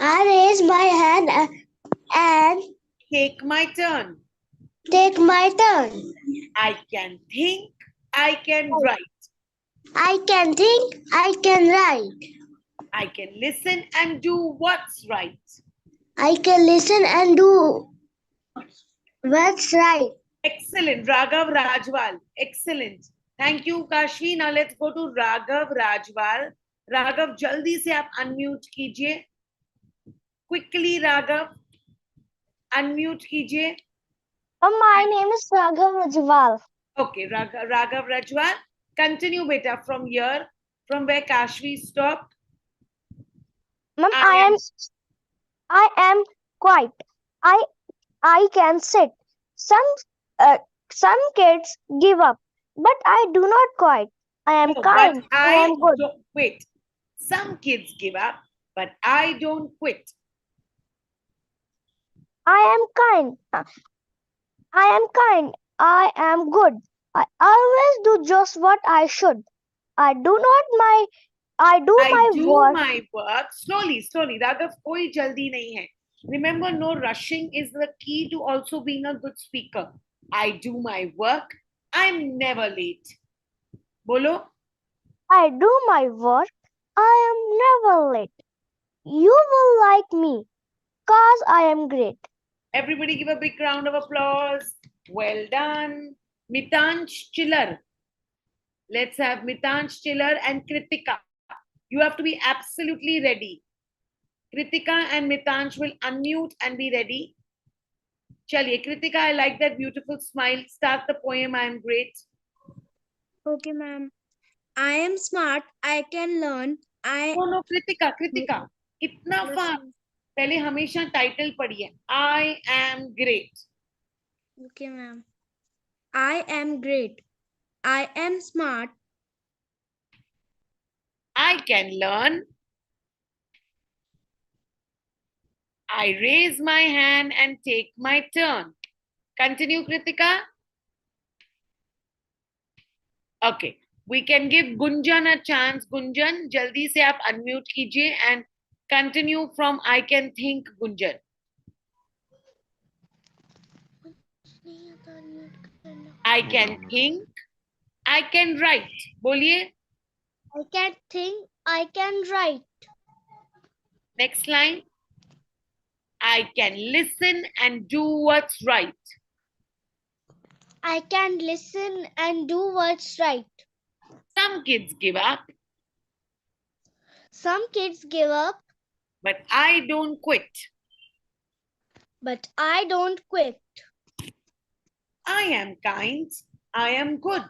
I raise my hand and Take my turn. take my turn. I can think. I can write. I can think. I can write. I can listen and do what's right. I can listen and do what's right. Excellent. Raghav Rajwal. Excellent. Thank you, Kashvi. Now let's go to Raghav Rajwal. Raghav, jaldi se aap unmute कीजिए. Quickly, Raghav. Unmute कीजिए. My name is Raghav Rajwal. Okay, Raghav Rajwal. Continue, beta, from here, from where Kashvi stopped. Ma'am, I I am quiet. I can sit. Some kids give up, but I do not quit. I am No, kind. but I am good. don't quit. Some kids give up, but I don't quit. I am kind. I am kind. I am good. I always do just what I should. I do I do my work. my work slowly. Raghav, कोई जल्दी नहीं है. Remember, no rushing is the key to also being a good speaker. I do my work. I'm never late. Bolo, I do my work. I am never late. You will like me, cause I am great. everybody give a big round of applause. Well done. Mitansh Chiller. Let's have Mitansh Chiller and Kritika. You have to be absolutely ready. Kritika and Mitansh will unmute and be ready. Chaliye, Kritika, I like that beautiful smile. Start the poem. I am great. Okay, ma'am. I am smart. I can learn. No, Kritika. इतना fast. पहले हमेशा title पढ़िए. I am great. Okay, ma'am. I am great. I am smart. I can learn. I raise my hand and take my turn. Continue, Kritika. Okay. We can give Gunjan a chance. Gunjan, jaldi se aap unmute kijiye and continue from I can think, Gunjan. I can think. I can write. Boliye. I can think. I can write. Next line. I can listen and do what's right. I can listen and do what's right. Some kids give up, Some kids give up, but I don't quit. but I don't quit. I am kind. I am good.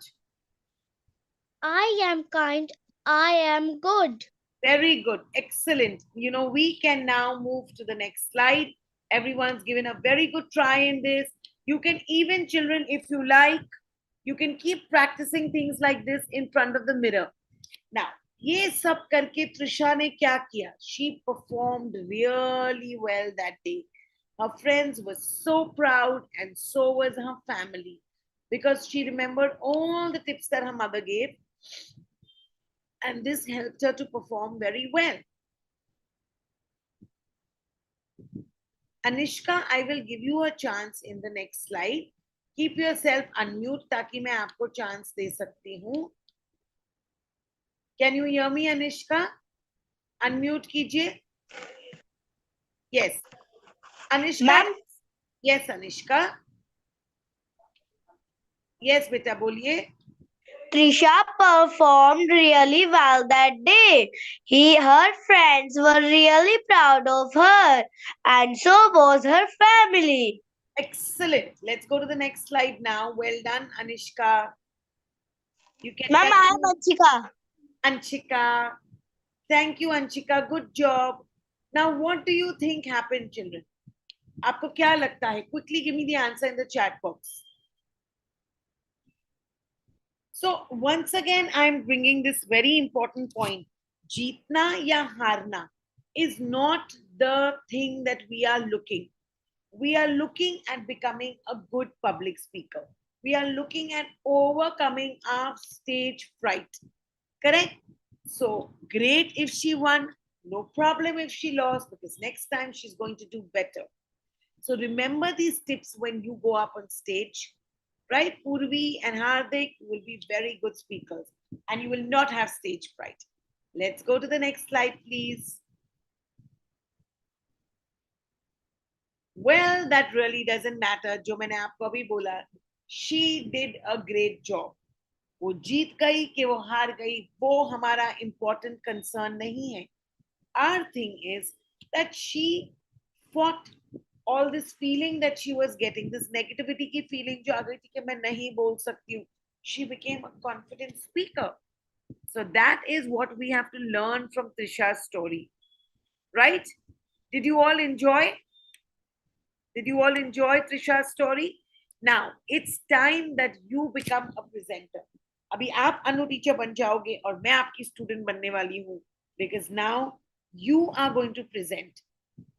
I am kind. I am good. Very good. Excellent. You know, we can now move to the next slide. Everyone's given a very good try in this. You can even, children, if you like, you can keep practicing things like this in front of the mirror. Now, ये सब करके त्रिशा ने क्या किया? She performed really well that day. Her friends were so proud and so was her family because she remembered all the tips that her mother gave and this helped her to perform very well. Anishka, I will give you a chance in the next slide. Keep yourself unmute ताकि मैं आपको chance दे सकती हूँ. Can you hear me, Anishka? Unmute कीजिए. Yes. Anishka. Ma'am? Yes, Anishka. Yes, beta, बोलिए. Trisha performed really well that day. Her friends were really proud of her, and so was her family. Excellent. Let's go to the next slide now. Well done, Anishka. You can. Ma'am, I am Achika. Anshika. Thank you, Anshika. Good job. Now, what do you think happened, children? आपको क्या लगता है? Quickly give me the answer in the chat box. So once again, I'm bringing this very important point. Jeetna ya harna is not the thing that we are looking. We are looking at becoming a good public speaker. We are looking at overcoming our stage fright. Correct? So great if she won, no problem if she lost, because next time she's going to do better. So remember these tips when you go up on stage, right? Purvi and Hardik will be very good speakers and you will not have stage fright. Let's go to the next slide, please. Well, that really doesn't matter. जो मैंने आपको अभी बोला, she did a great job. वो जीत गई कि वो हार गई, वो हमारा important concern नहीं है. Our thing is that she fought all this feeling that she was getting, this negativity की feeling जो आ गई थी कि मैं नहीं बोल सकती हूँ. She became a confident speaker. So that is what we have to learn from Trisha's story. Right? Did you all enjoy? Did you all enjoy Trisha's story? Now, it's time that you become a presenter. अभी आप अनु teacher बन जाओगे और मैं आपकी student बनने वाली हूँ. Because now you are going to present.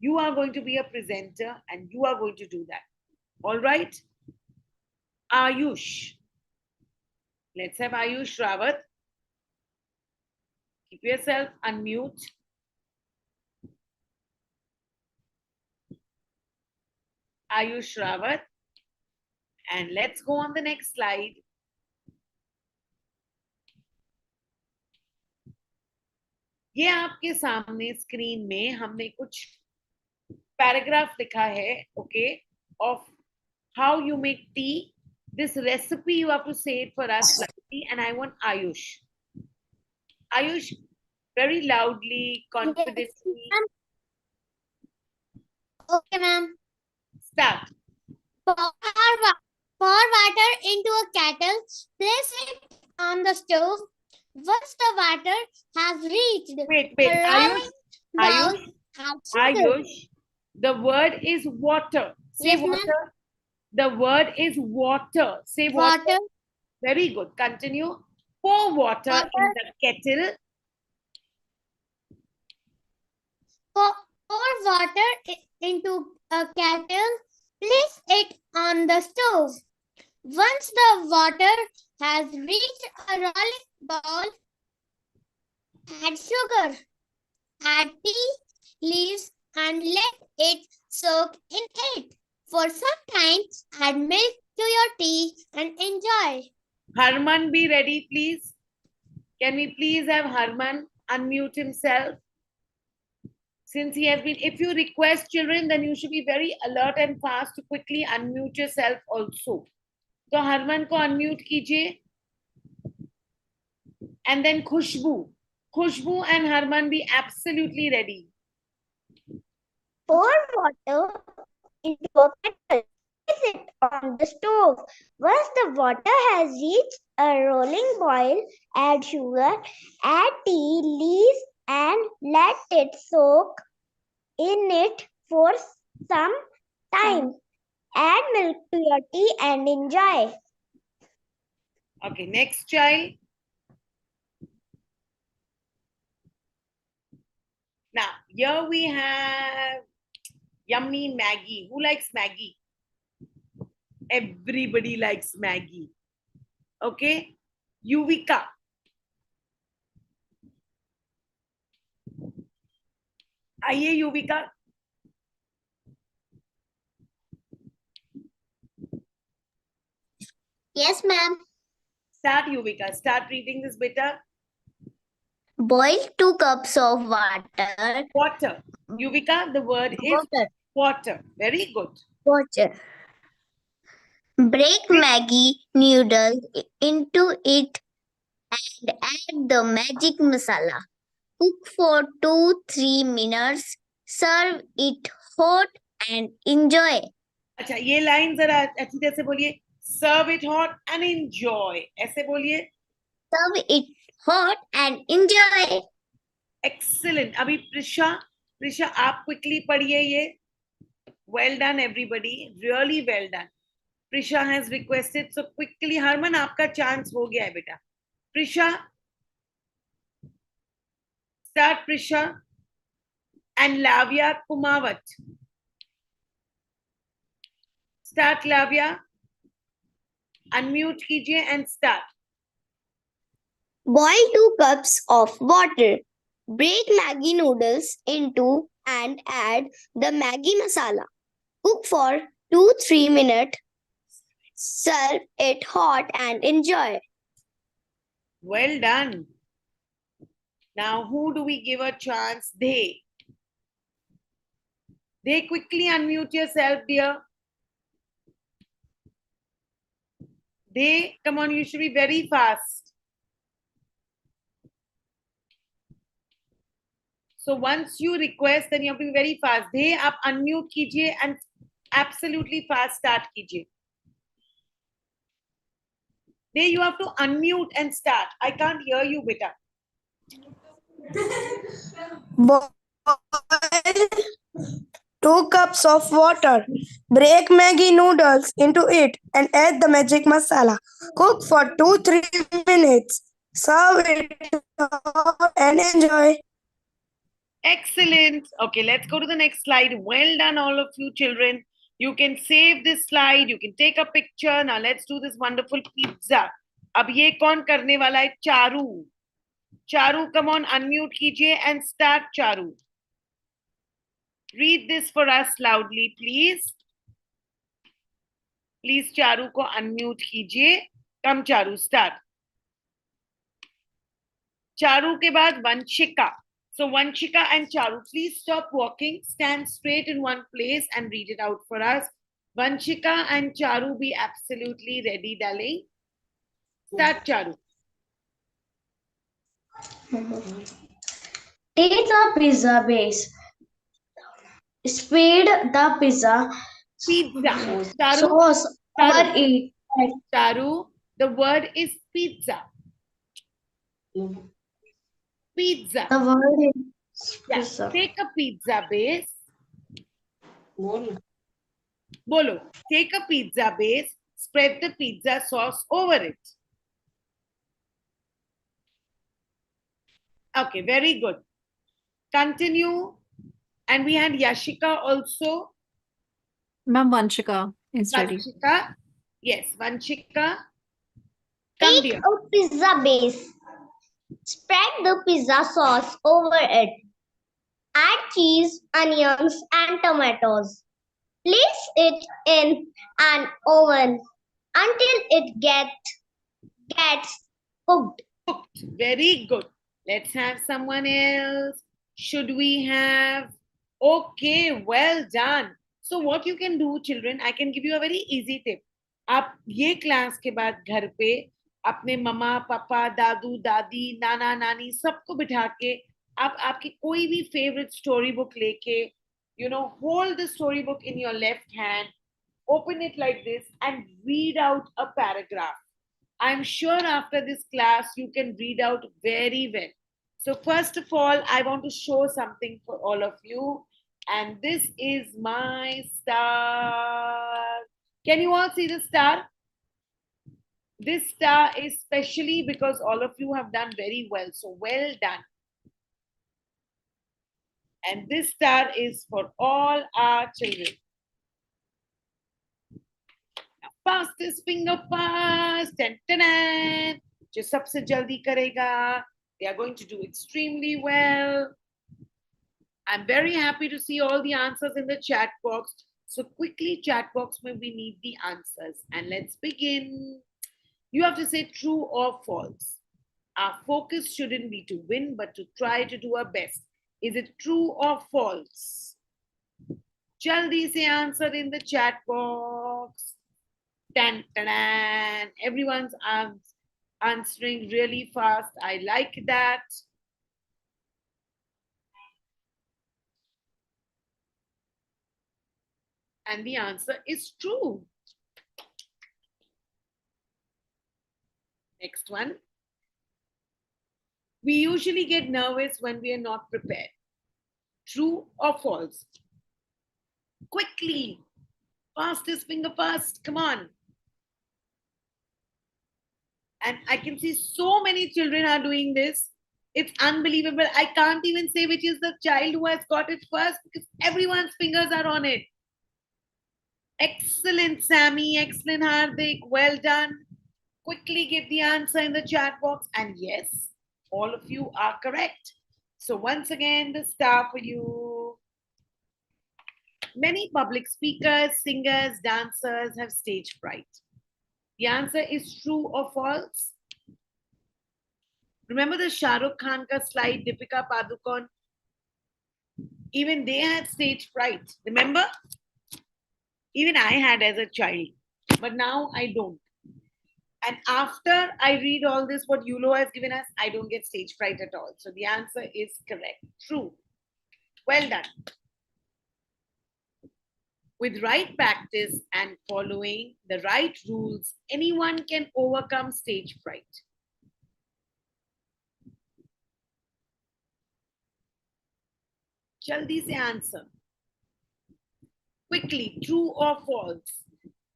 You are going to be a presenter and you are going to do that. All right? Ayush. Let's have Ayush Rawat. Keep yourself unmute. Ayush Rawat. And let's go on the next slide. ये आपके सामने screen में हमने कुछ paragraph लिखा है, okay, of how you make tea. This recipe you have to say it for us slightly, and I want Ayush. Ayush, very loudly, confidently. Okay, ma'am. Start. Pour water into a kettle. Place it on the stove. Once the water has reached Wait, a Ayush, boil, Ayush, add sugar. Ayush. The word is water. Say Yes, ma'am. water. The word is water. Say water. Water. Very good. Continue. Pour water in the kettle. Pour water into a kettle. Place it on the stove. Once the water has reached a rolling boil, add sugar. Add tea leaves and let it soak in it. For some time, add milk to your tea and enjoy. Harman, be ready, please. Can we please have Harman unmute himself? Since he has been, if you request children, then you should be very alert and fast to quickly unmute yourself also. So Harman ko unmute kijiye. And then Khushbu. Khushbu and Harman, be absolutely ready. Pour water into a kettle. Place it on the stove. Once the water has reached a rolling boil, add sugar, add tea leaves, and let it soak in it for some time. Add milk to your tea and enjoy. Okay, next child. Now, here we have yummy Maggie. Who likes Maggie? Everybody likes Maggie. Okay, Yuvika. आइए Yuvika. Yes, ma'am. Start, Yuvika. Start reading this, beta. Boil 2 cups of water. Water. Yuvika, the word is water. Very good. Water. Break Maggie noodles into it and add the magic masala. Cook for 2-3 minutes. Serve it hot and enjoy. अच्छा, ये line जरा अच्छी तरह से बोलिए. Serve it hot and enjoy. ऐसे बोलिए. Serve it hot and enjoy. Excellent. अभी प्रिशा आप quickly पढ़िए ये. Well done, everybody. Really well done. Prisha has requested, so quickly. Harman, आपका chance हो गया है बेटा. Prisha, start Prisha. And Lavya Kumawat. Start Lavya. Unmute कीजिए and start. Boil 2 cups of water. Break Maggi noodles into and add the Maggi masala. Cook for 2-3 minutes. Serve it hot and enjoy. Well done. Now, who do we give a chance? They. They, quickly unmute yourself, dear. They, come on, you should be very fast. So once you request, then you have to be very fast. They, आप unmute कीजिए and absolutely fast start कीजिए. They, you have to unmute and start. I can't hear you, beta. Boil 2 cups of water. Break Maggi noodles into it and add the magic masala. Cook for 2-3 minutes. Serve it hot and enjoy. Excellent. Okay, let's go to the next slide. Well done, all of you children. You can save this slide. You can take a picture. Now let's do this wonderful pizza. अब ये कौन करने वाला है? Charu. Charu, come on, unmute कीजिए and start, Charu. Read this for us loudly, please. Please Charu को unmute कीजिए. कम Charu, start. Charu के बाद Vanshika. So Vanshika and Charu, please stop walking. Stand straight in one place and read it out for us. Vanshika and Charu, be absolutely ready, darling. Start, Charu. Take a pizza base. Spread the pizza Pizza. Charu, sauce over Charu, it. Charu, the word is pizza. Pizza. The word is Yeah. pizza. Take a pizza base. Bolo. Take a pizza base. Spread the pizza sauce over it. Okay, very good. Continue. And we had Yashika also. Ma'am, Vanshika is ready. Vanshika. Yes, Vanshika. Come Take dear. a pizza base. Spread the pizza sauce over it. Add cheese, onions, and tomatoes. Place it in an oven until it gets cooked. Cooked. Very good. Let's have someone else. Should we have? Okay, well done. So what you can do, children, I can give you a very easy tip. आप ये class के बाद घर पे अपने मम्मा पापा दादू दादी नाना नानी सबको बिठा के आप आपकी कोई भी फेवरेट स्टोरी बुक लेके hold the story book in your left hand, open it like this and read out a paragraph. I'm sure after this class you can read out very well. So first of all, I want to show something for all of you. And this is my star. Can you all see the star? This star is specially because all of you have done very well. So well done. And this star is for all our children. Fastest finger fast. Tan, tan, tan. जो सबसे जल्दी करेगा, they are going to do extremely well. I'm very happy to see all the answers in the chat box. So quickly, chat box mein we need the answers. And let's begin. You have to say true or false. Our focus shouldn't be to win, but to try to do our best. Is it true or false? Jaldi se answer in the chat box. Tan, tan, tan. Everyone's answering really fast. I like that. And the answer is true. Next one. We usually get nervous when we are not prepared. True or false? Quickly. Fastest finger fast. Come on. And I can see so many children are doing this. It's unbelievable. I can't even say which is the child who has got it first because everyone's fingers are on it. Excellent, Sammy. Excellent, Hardik. Well done. Quickly give the answer in the chat box. And yes, all of you are correct. So once again, the star for you. Many public speakers, singers, dancers have stage fright. The answer is true or false. Remember the Shah Rukh Khan ka slide, Deepika Padukone? Even they had stage fright. Remember? Even I had as a child, but now I don't. And after I read all this, what Yulo has given us, I don't get stage fright at all. So the answer is correct. True. Well done. With right practice and following the right rules, anyone can overcome stage fright. Jaldi se answer. Quickly, true or false?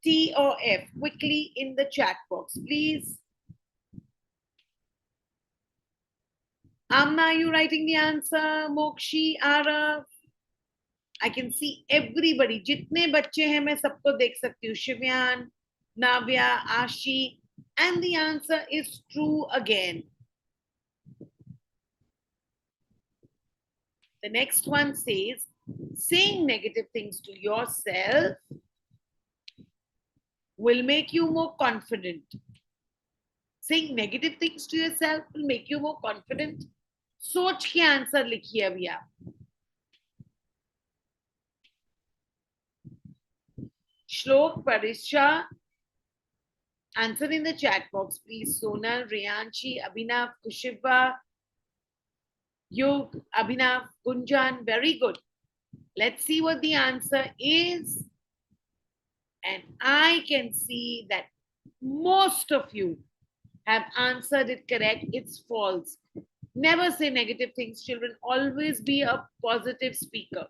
T or F? Quickly in the chat box, please. Amna, are you writing the answer? Mokshi, Arav? I can see everybody. जितने बच्चे हैं मैं सबको देख सकती हूँ. Shivyan, Navya, Ashi, and the answer is true again. The next one says, saying negative things to yourself will make you more confident. Saying negative things to yourself will make you more confident. सोच के answer लिखिए अभी आप. Shlok, Parisha, answer in the chat box, please. Sonal, Riyanshi, Abhinav, Kushiba, Yug, Abhinav, Gunjan, very good. Let's see what the answer is. And I can see that most of you have answered it correct. It's false. Never say negative things, children. Always be a positive speaker.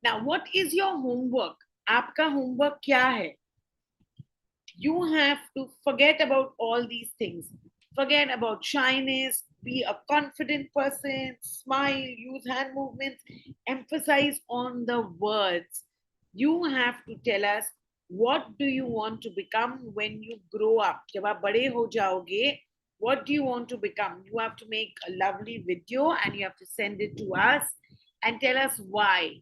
Now, what is your homework? आपका homework क्या है? You have to forget about all these things. Forget about shyness, be a confident person, smile, use hand movements, emphasize on the words. You have to tell us, what do you want to become when you grow up? जब आप बड़े हो जाओगे, what do you want to become? You have to make a lovely video and you have to send it to us and tell us why.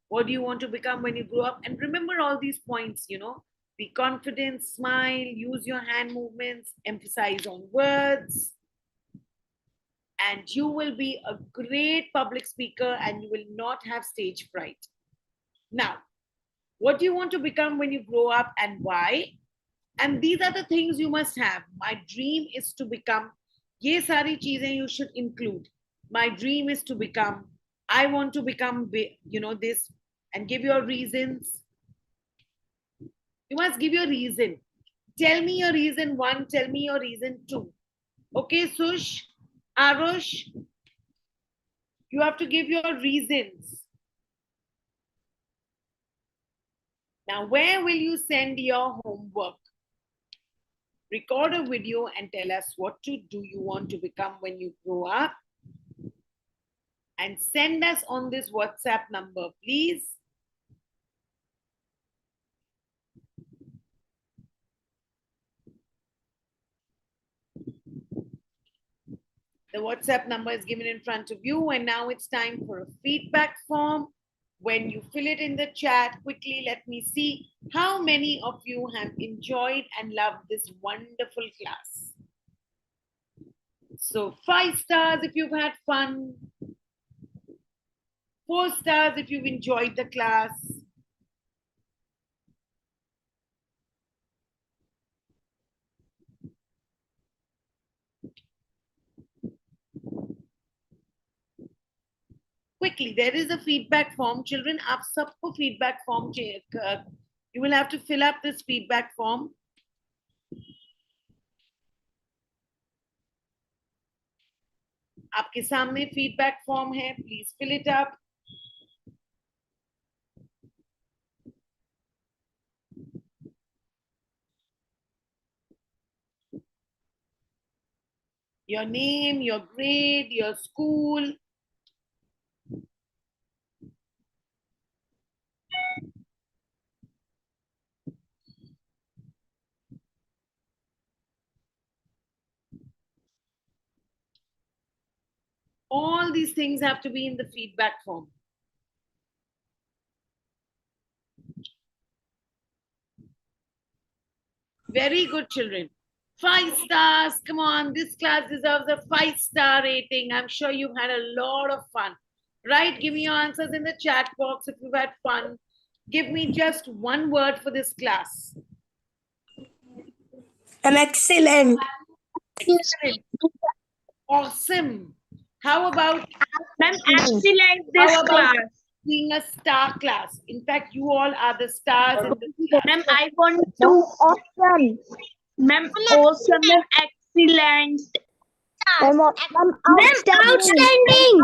What do you want to become when you grow up? And remember all these points, you know. Be confident, smile, use your hand movements, emphasize on words. And you will be a great public speaker and you will not have stage fright. Now, what do you want to become when you grow up and why? And these are the things you must have. My dream is to become, ye sari cheezein you should include. My dream is to become, I want to become, you know, this, and give your reasons. You must give your reason. Tell me your reason 1, tell me your reason 2. Okay, Sush, Arush, you have to give your reasons. Now, where will you send your homework? Record a video and tell us what do you want to become when you grow up. And send us on this WhatsApp number, please. The WhatsApp number is given in front of you, and now it's time for a feedback form. When you fill it in the chat, quickly let me see how many of you have enjoyed and loved this wonderful class. So 5 stars if you've had fun, 4 stars if you've enjoyed the class. Quickly, there is a feedback form. Children, aap sabko feedback form, you will have to fill up this feedback form. आपके सामने feedback form है, please fill it up. Your name, your grade, your school. All these things have to be in the feedback form. Very good, children. 5 stars. Come on, this class deserves a 5-star rating. I'm sure you've had a lot of fun. Right? Give me your answers in the chat box if you've had fun. Give me just one word for this class. An excellent. Excellent. Awesome. How about Ma'am, excellent this How about- class. being a star class? In fact, you all are the stars in this class. Ma'am, I want to. Awesome. Ma'am, awesome, ma'am, excellent. Ma'am, outstanding.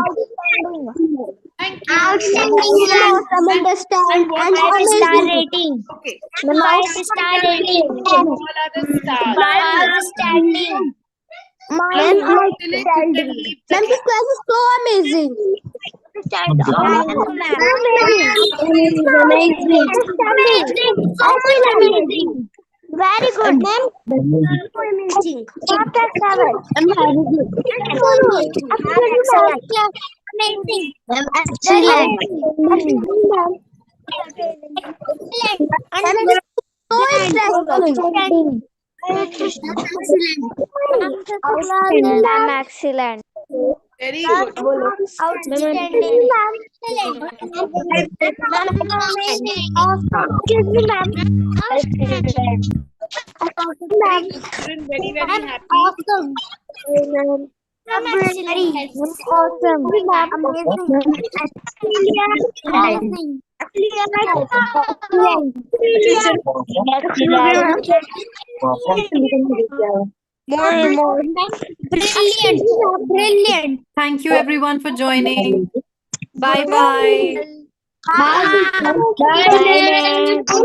Thank you. Outstanding. Awesome. Understand. And what And are the star rating. Okay. Ma'am, 5-star rating. All are the stars. Outstanding. Ma'am, Philip, you can outstanding. leave the Ma'am, this class is so amazing. Amazing. So much amazing. Very good. Ma'am, amazing. Chapter 7. Amazing. Amazing. Excellent. And so interesting. Excellent. Very good. Outstanding. Excuse me, ma'am. Children very, very happy. Awesome. Awesome. Amazing. More. Brilliant. Brilliant. Thank you everyone for joining. Bye bye. Bye. Bye.